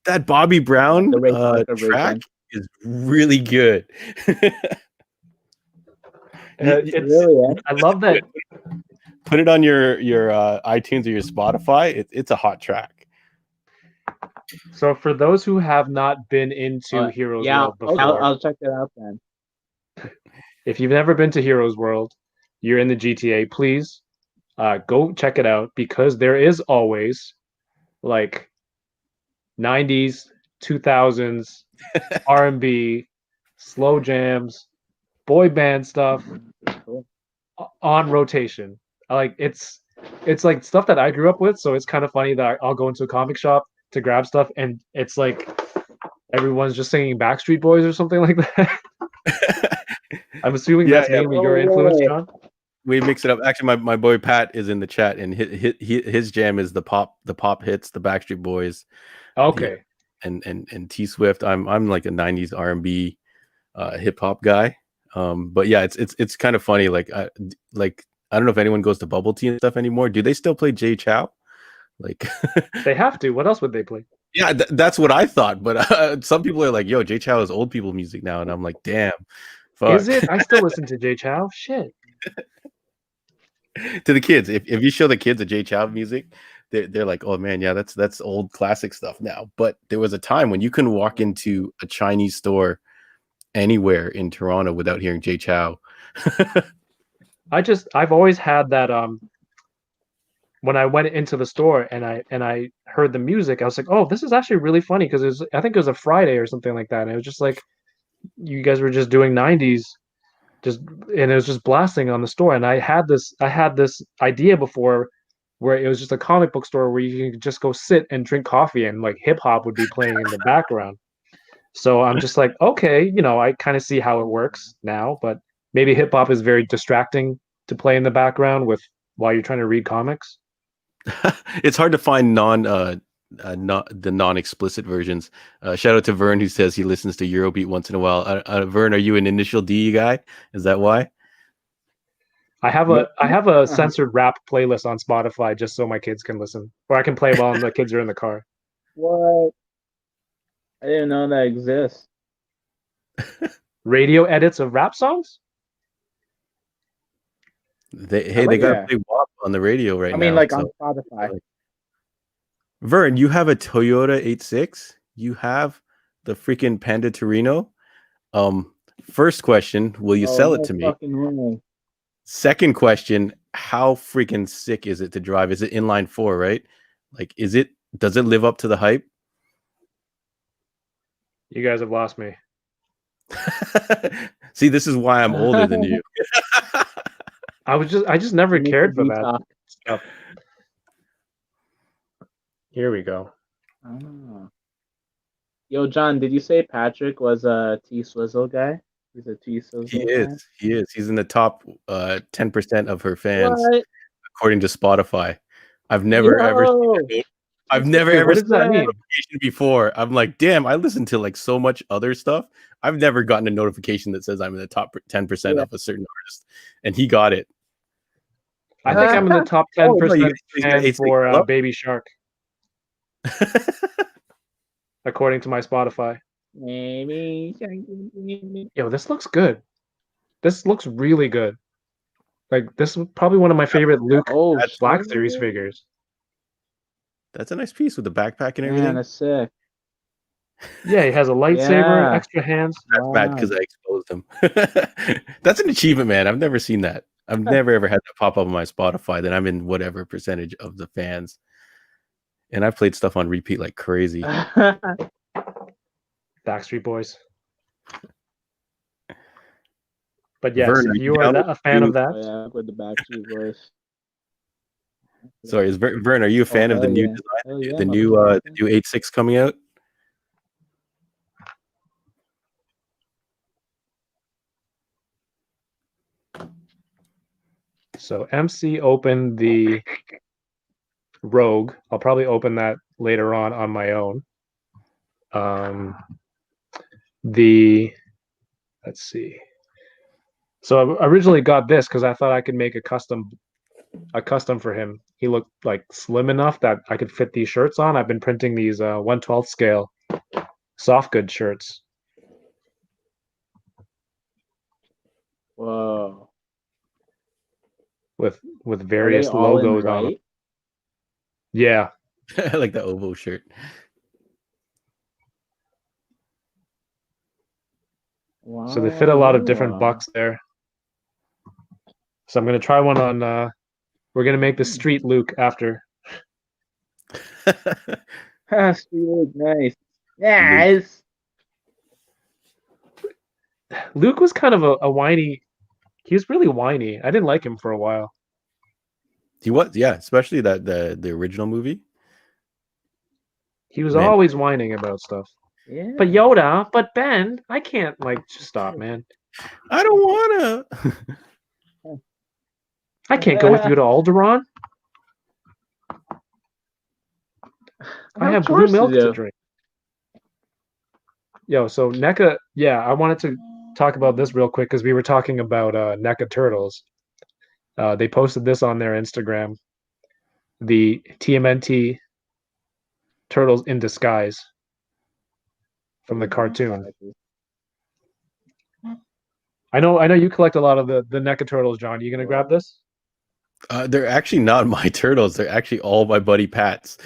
That Bobby Brown The Ray Parker track version. is really good. It's Really, eh? I love that. Put it on your iTunes or your Spotify. It's a hot track. So for those who have not been into Heroes Yeah, World before, I'll check it out then. if you've never been to Heroes World, you're in the GTA, please go check it out because there is always like 90s, 2000s R&B, slow jams, boy band stuff Cool. on rotation. Like it's like stuff that I grew up with, so it's kind of funny that I'll go into a comic shop to grab stuff and it's like everyone's just singing Backstreet Boys or something like that. I'm assuming Yeah, that's yeah. mainly your influence, John. We mix it up. Actually, my boy Pat is in the chat, and his jam is the pop hits, the Backstreet Boys, Okay. and T Swift. I'm like a '90s R&B hip hop guy. But yeah, it's kind of funny. Like I don't know if anyone goes to Bubble Tea and stuff anymore. Do they still play Jay Chow? Like They have to. What else would they play? yeah, that's what I thought. But some people are like, "Yo, Jay Chow is old people music now," and I'm like, "Damn, fuck." Is it? I still listen to Jay Chow. Shit. To the kids, if you show the kids the Jay Chow music, they're like, "Oh man, yeah, that's old classic stuff now." But there was a time when you couldn't walk into a Chinese store anywhere in Toronto without hearing Jay Chow. I've always had that when I went into the store and I heard the music, I was like, "Oh, this is actually really funny" because I think it was a Friday or something like that. And it was just like you guys were just doing 90s just and it was just blasting on the store and I had this idea before where it was just a comic book store where you could just go sit and drink coffee and like hip hop would be playing in the background. So I'm just like, okay, I kind of see how it works now, but maybe hip hop is very distracting to play in the background with while you're trying to read comics. It's hard to find not the non-explicit versions. Shout out to Vern who says he listens to Eurobeat once in a while. Vern, are you an Initial D guy? Is that why? I have a censored rap playlist on Spotify just so my kids can listen, or I can play while the kids are in the car. What? I didn't know that exists. Radio edits of rap songs? They gotta play WAP on the radio right I now. mean, like so. on Spotify. Vern, you have a Toyota 86. You have the freaking Panda Torino. First question, will you sell it to me? Way. Second question, how freaking sick is it to drive? Is it inline four, right? Like, does it live up to the hype? You guys have lost me. See, this is why I'm older than you. I just never cared for that stuff. Here we go. Oh. Yo, John, did you say Patrick was a T Swizzle guy? He's a T Swizzle guy? He is. He's in the top 10% of her fans, What? according to Spotify. I've never ever seen What does that mean? notification before. I'm like, damn, I listen to like so much other stuff. I've never gotten a notification that says I'm in the top 10% of a certain artist, and he got it. I think I'm in the top 10% fan for Baby Shark, according to my Spotify. Maybe. Yo, this looks good. This looks really good. Like this is probably one of my favorite Luke Black Series figures. That's a nice piece with the backpack and everything. Man, that's sick. Yeah, he has a lightsaber, extra hands. That's bad because I exposed him. That's an achievement, man. I've never seen that. I've never ever had that pop up on my Spotify that I'm in whatever percentage of the fans. And I played stuff on repeat like crazy. Backstreet Boys. But yes, Vern, if you are a fan of that. Yeah, with the Backstreet Boys. Sorry, Vern, are you a fan of the new design? The new 8.6 coming out? So MC opened the Rogue. I'll probably open that later on my own. Let's see. So I originally got this because I thought I could make a custom for him he looked like slim enough that I could fit these shirts on. I've been printing these 1/12 scale soft good shirts. Whoa. With Are they various all in logos on them. white? Yeah. I like the oboe shirt. Wow. So they fit a lot of different bucks there. So I'm gonna try one on. We're gonna make the street Luke after. Street nice. Yes. Luke was kind of a whiny. He was really whiny. I didn't like him for a while. He was, yeah, especially the original movie. He was Man. always whining about stuff. Yeah. But Yoda, but Ben, I can't just stop, man. I don't wanna. I can't go with you to Alderaan. I have blue milk to drink. Yo, so NECA, yeah, I wanted to talk about this real quick because we were talking about NECA Turtles. They posted this on their Instagram. The TMNT Turtles in Disguise from the cartoon. I know you collect a lot of the NECA Turtles, John. You gonna grab this? They're actually not my turtles. They're actually all my buddy Pat's.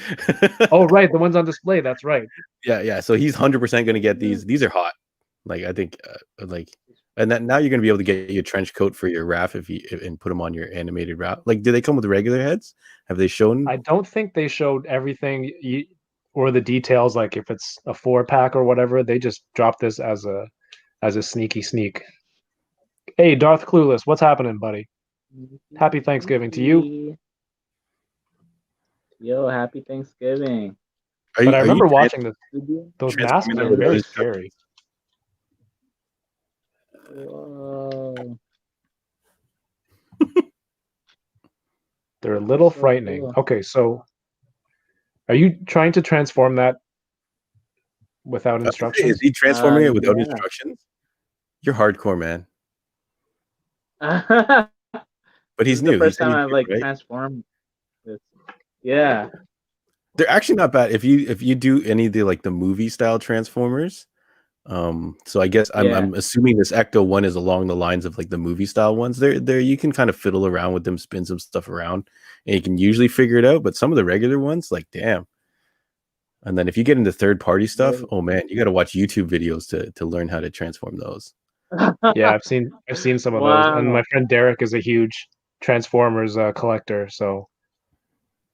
Oh, right, the ones on display. That's right. Yeah. So he's 100% going to get these. These are hot. Like I think, and that now you're going to be able to get your trench coat for your RAF and put them on your animated RAF. Like, do they come with regular heads? Have they shown? I don't think they showed everything or the details. Like if it's a 4-pack or whatever, they just dropped this as a sneaky sneak. Hey, Darth Clueless, what's happening, buddy? Happy Thanksgiving to you. Yo, happy Thanksgiving. But I remember watching those masks are very scary. Whoa. They're a little frightening. Cool. Okay, so are you trying to transform that without instructions? Is he transforming it without instructions? You're hardcore, man. But he's new. The first time I've transformed this. Yeah. They're actually not bad if you do any of the movie style Transformers. So I guess I'm assuming this Ecto one is along the lines of the movie style ones. There you can kind of fiddle around with them, spin some stuff around, and you can usually figure it out. But some of the regular ones, damn. And then if you get into third party stuff, oh man, you got to watch YouTube videos to learn how to transform those. Yeah, I've seen some of those, and my friend Derek is a huge Transformers collector, so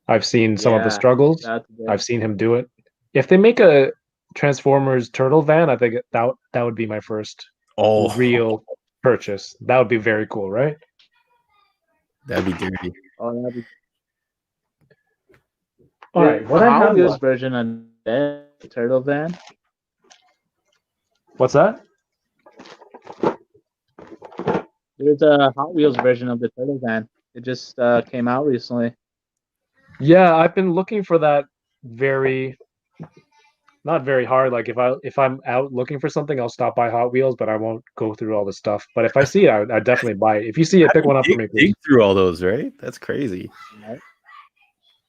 I've seen some of the struggles. I've seen him do it. If they make a Transformers turtle van, I think that would be my first real purchase. That would be very cool, right? That'd be dirty. Oh, that'd be. All right, what I have this version of the turtle van. What's that? There's a Hot Wheels version of the turtle van. It just came out recently. Yeah, I've been looking for that not very hard. Like if I'm out looking for something, I'll stop by Hot Wheels, but I won't go through all the stuff. But if I see it, I definitely buy it. If you see it, pick one up for me, please. Dig through all those, right? That's crazy. Right.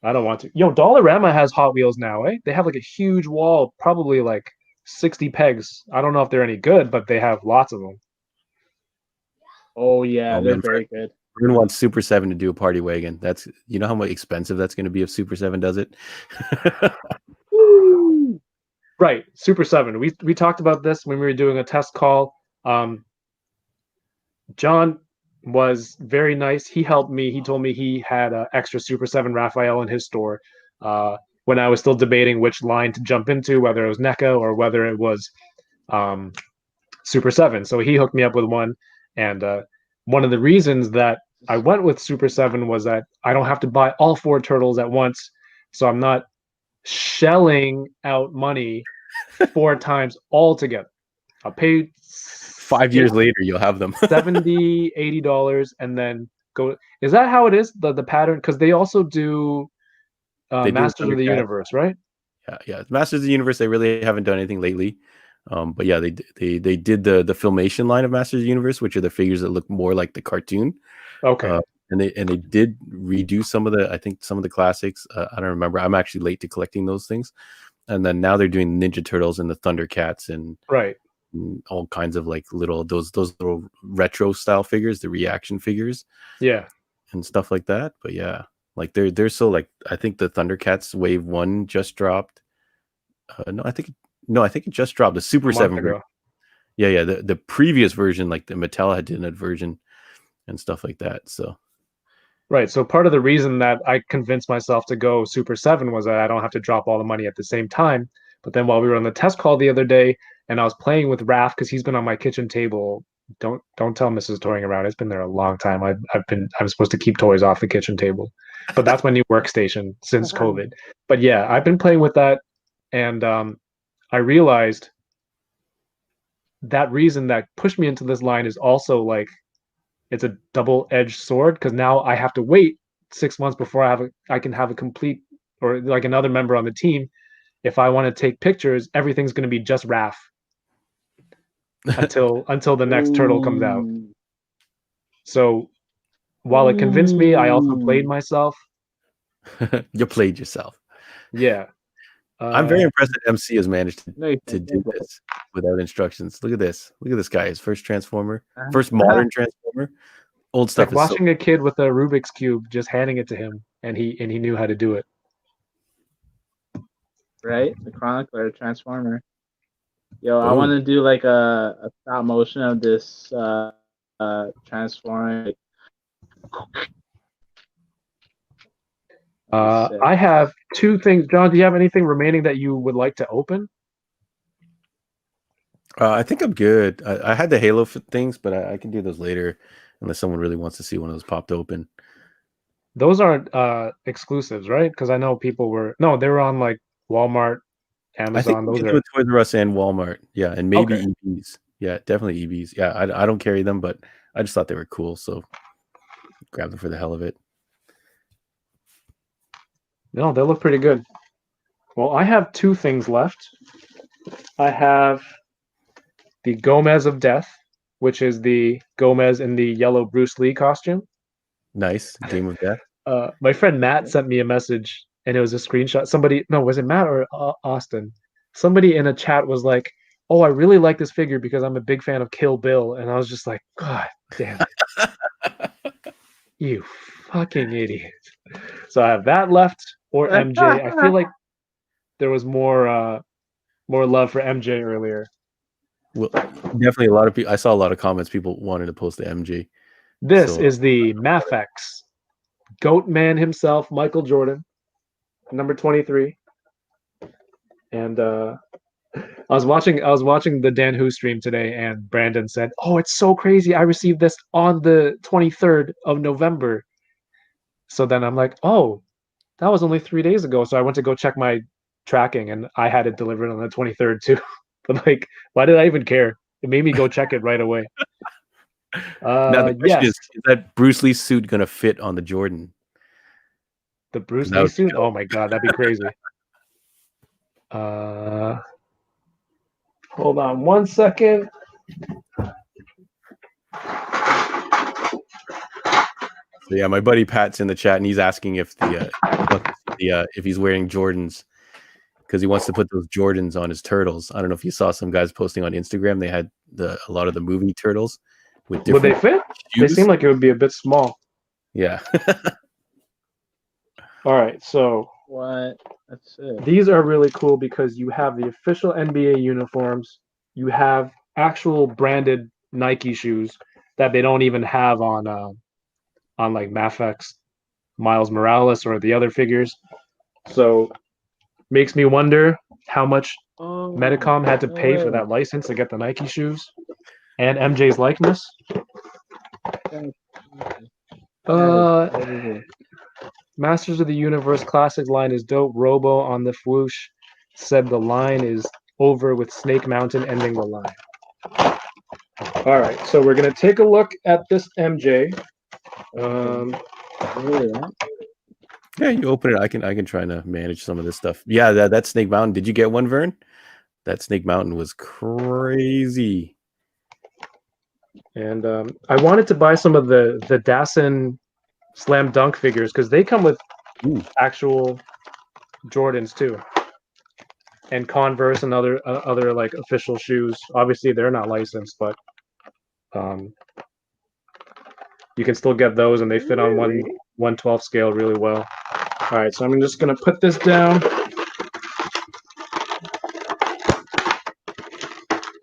I don't want to. Yo, Dollarama has Hot Wheels now, eh? They have a huge wall, probably 60 pegs. I don't know if they're any good, but they have lots of them. Oh yeah, they're very good. We're gonna want Super 7 to do a party wagon. That's how much expensive that's gonna be if Super 7 does it. Right, Super 7. We talked about this when we were doing a test call. John was very nice. He helped me. He told me he had extra Super 7 Raphael in his store when I was still debating which line to jump into, whether it was NECA or whether it was Super 7. So he hooked me up with one. And one of the reasons that I went with Super 7 was that I don't have to buy all 4 turtles at once. So I'm not shelling out money 4 times altogether. I'll pay 5 years later, you'll have them. $70, $80, and then go. Is that how it is? The pattern? Because they also do Masters of the Universe, right? Yeah. Masters of the Universe, they really haven't done anything lately. But yeah, they did the Filmation line of Masters of the Universe, which are the figures that look more like the cartoon. Okay. and they did redo some of the classics. I don't remember. I'm actually late to collecting those things. And then now they're doing Ninja Turtles and the Thundercats and Right. all kinds of like those little retro style figures, the reaction figures. Yeah. And stuff like that. But yeah, like they're so like, I think the Thundercats Wave 1 just dropped. I think it just dropped the Super 7 version. Yeah, the previous version, like the Mattel had done that version and stuff like that. So right. So part of the reason that I convinced myself to go Super 7 was that I don't have to drop all the money at the same time. But then while we were on the test call the other day and I was playing with Raph because he's been on my kitchen table. Don't tell Mrs. Toying around. It's been there a long time. I'm supposed to keep toys off the kitchen table. But that's my new workstation since COVID. But yeah, I've been playing with that and I realized that reason that pushed me into this line is also like it's a double-edged sword because now I have to wait 6 months before I can have a complete or like another member on the team. If I want to take pictures, everything's going to be just Raph until the next turtle comes out. So while it convinced me, I also played myself. you played yourself. Yeah. I'm very impressed that MC has managed to do this without instructions. Look at this. Look at this guy. His first Transformer, first modern Transformer. Old stuff. Like watching a kid with a Rubik's Cube, just handing it to him, and he knew how to do it. Right? The Chronicler Transformer. Yo, I want to do like a stop motion of this Transformer. I have two things. John, do you have anything remaining that you would like to open? I think I'm good. I had the Halo things, but I can do those later unless someone really wants to see one of those popped open. Those aren't exclusives, right? Because I know people they were on like Walmart, Amazon. I think those are Toys R Us and Walmart. Yeah, and maybe okay. EBs. Yeah, definitely EBs. Yeah, I don't carry them, but I just thought they were cool, so grab them for the hell of it. No, they look pretty good. Well, I have two things left. I have the Gomez of Death, which is the Gomez in the yellow Bruce Lee costume. Nice. Game of Death. My friend Matt sent me a message, and it was a screenshot. Was it Matt or Austin? Somebody in a chat was like, "Oh, I really like this figure because I'm a big fan of Kill Bill," and I was just like, "God damn it, you fucking idiot!" So I have that left, or MJ. I feel like there was more love for MJ earlier. Well, definitely a lot of people. I saw a lot of comments. People wanted to post the MJ. This is the Mafex Goat Man himself, Michael Jordan, number 23. And I was watching the Dan Who stream today, and Brandon said, "Oh, it's so crazy! I received this on the 23rd of November." So then I'm like, "Oh, that was only 3 days ago." So I went to go check my tracking, and I had it delivered on the 23rd too. But like, why did I even care? It made me go check it right away. Now the question is that Bruce Lee suit gonna fit on the Jordan? The Bruce Lee suit? Oh my god, that'd be crazy. Hold on 1 second. So yeah, my buddy Pat's in the chat, and he's asking if if he's wearing Jordans because he wants to put those Jordans on his turtles. I don't know if you saw some guys posting on Instagram. They had a lot of the movie turtles with different. Would they fit? Shoes. They seem like it would be a bit small. Yeah. All right, so what? That's it. These are really cool because you have the official NBA uniforms. You have actual branded Nike shoes that they don't even have on like Mafex, Miles Morales, or the other figures. So makes me wonder how much Medicom had to pay for that license to get the Nike shoes and MJ's likeness. Masters of the Universe Classic line is dope. Robo on the Fwoosh said the line is over with Snake Mountain ending the line. All right, so we're gonna take a look at this MJ. Yeah, you open it. I can try to manage some of this stuff. Yeah, that Snake Mountain. Did you get one, Vern? That Snake Mountain was crazy. And I wanted to buy some of the Dassen slam dunk figures because they come with Ooh. actual Jordans too, and Converse and other like official shoes. Obviously, they're not licensed, but you can still get those, and they fit on 1/12 scale really well. All right, so I'm just gonna put this down.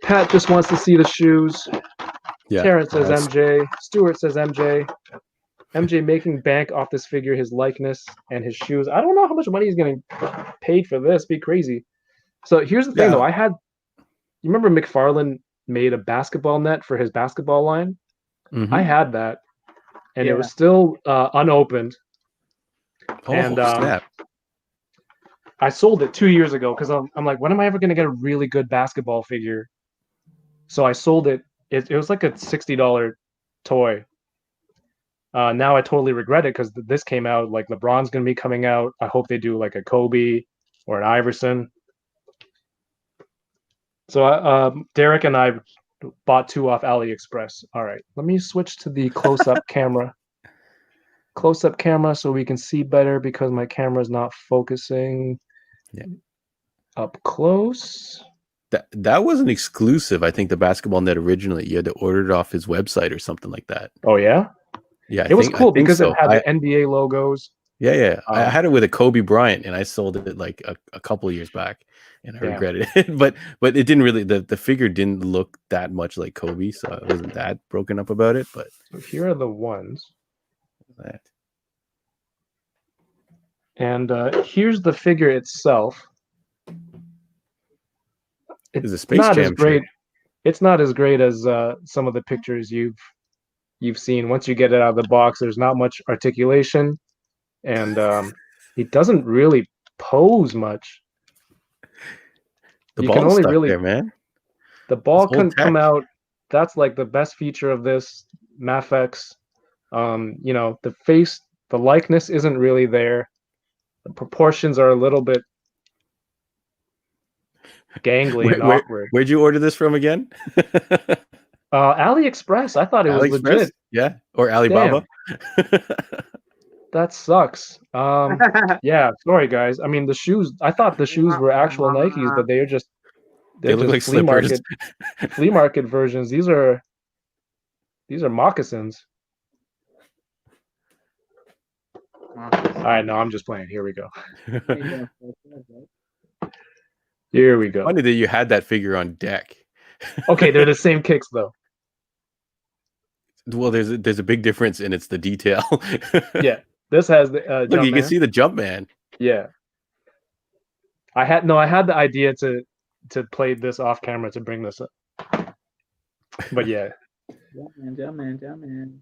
Pat just wants to see the shoes. Yeah. Terrence says MJ. Stuart says MJ. MJ making bank off this figure, his likeness and his shoes. I don't know how much money he's getting paid for this. Be crazy. So here's the thing, though. You remember McFarlane made a basketball net for his basketball line? Mm-hmm. I had that, and it was still unopened. Oh, and snap. I sold it 2 years ago because I'm like, when am I ever going to get a really good basketball figure? So I sold it. It was like a $60 toy. Now I totally regret it because this came out, like LeBron's going to be coming out. I hope they do like a Kobe or an Iverson. So Derek and I bought 2 off AliExpress. All right, let me switch to the close-up camera. Close-up camera so we can see better because my camera is not focusing. Yeah. Up close. That was an exclusive. I think the basketball net originally, you had to order it off his website or something like that. Oh yeah. Yeah, it was cool because so. It had the NBA logos. Yeah. I had it with a Kobe Bryant, and I sold it like a couple of years back, and I regretted it. but it didn't really. The figure didn't look that much like Kobe, so I wasn't that broken up about it. But so here are the ones. That. And here's the figure itself. It's a Space Jam as great. shirt. It's not as great as some of the pictures you've seen. Once you get it out of the box, there's not much articulation, and he doesn't really pose much. The ball's stuck there, man. The ball couldn't come out. That's like the best feature of this Mafex. The face, the likeness isn't really there. The proportions are a little bit gangly and awkward. Where'd you order this from again? AliExpress. I thought it was legit. Yeah, or Alibaba. That sucks. Yeah, sorry guys. I mean, the shoes. I thought the shoes were actual Nikes, but they're just they look like slippers. Flea market versions. These are moccasins. All right, no, I'm just playing. Here we go. Here we go. Funny that you had that figure on deck. Okay, they're the same kicks though. Well, there's a big difference, and it's the detail. Yeah, this has the look. You can see the Jumpman. Yeah, I had the idea to play this off camera to bring this up, but yeah. Jumpman.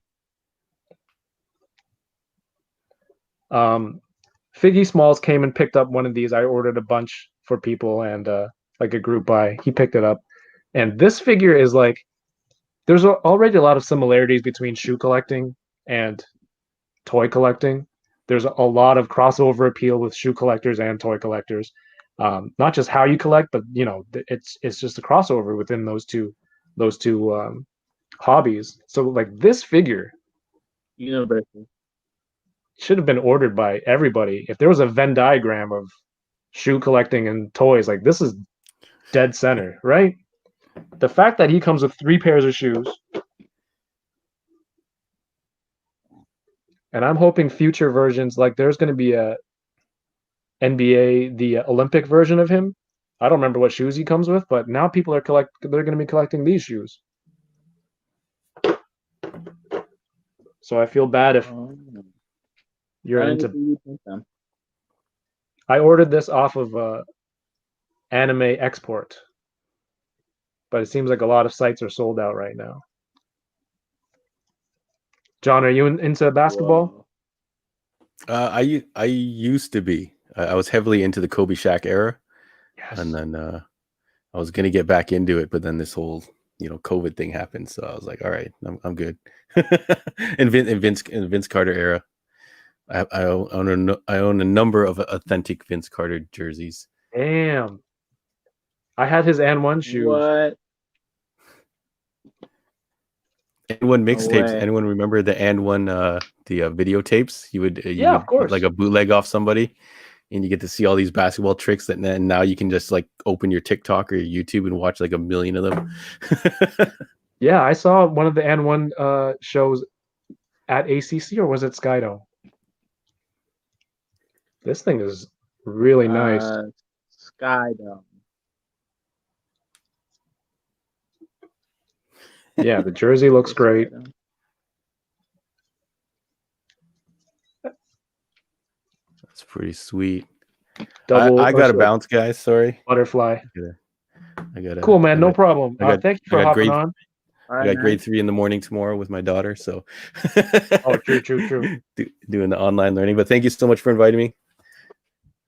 Figgy Smalls came and picked up one of these. I ordered a bunch for people and like a group buy. He picked it up, and this figure is like. There's already a lot of similarities between shoe collecting and toy collecting. There's a lot of crossover appeal with shoe collectors and toy collectors. Not just how you collect, but it's just a crossover within those two hobbies. So like this figure, universal, should have been ordered by everybody. If there was a Venn diagram of shoe collecting and toys, like this is dead center, right? The fact that he comes with 3 pairs of shoes, and I'm hoping future versions, like there's going to be a NBA, the Olympic version of him. I don't remember what shoes he comes with, but now people are they're going to be collecting these shoes. So I feel bad if you're into. I ordered this off of Anime Export. But it seems like a lot of sites are sold out right now. John, are you into basketball? I used to be. I was heavily into the Kobe Shaq era, yes. And then I was gonna get back into it, but then this whole COVID thing happened, so I was like, all right, I'm good. and Vince Carter era, I own a number of authentic Vince Carter jerseys. Damn. I had his and one shoes. What? And one No mixtapes. way. Anyone remember the and one the videotapes? You would Yeah, of get, course. like a bootleg off somebody, and you get to see all these basketball tricks that then now you can just like open your TikTok or your YouTube and watch like a million of them. Yeah, I saw one of the N1 shows at ACC, or was it Skydo? This thing is really nice. Skydome. Yeah, the jersey looks great. Skydome. That's pretty sweet. Double. I or got to sorry, bounce, guys. Sorry. butterfly. I got Cool, man. No problem. Thank you for I got hopping grade on. All I right, got man. grade 3 in the morning tomorrow with my daughter. So Oh, true. doing the online learning. But thank you so much for inviting me.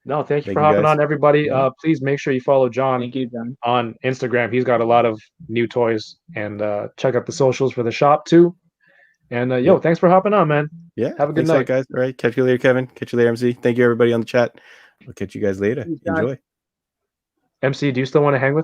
No, thank you Thank for you, hopping guys. on, everybody. Yeah. Please make sure you follow John Thank you, John. on Instagram. He's got a lot of new toys, and check out the socials for the shop too. And yo, thanks for hopping on, man. Yeah. Have a good Thanks a lot, night, guys. All right. Catch you later, Kevin. Catch you later, MC. Thank you, everybody on the chat. I'll catch you guys later. Thanks, John. Enjoy. MC. Do you still want to hang with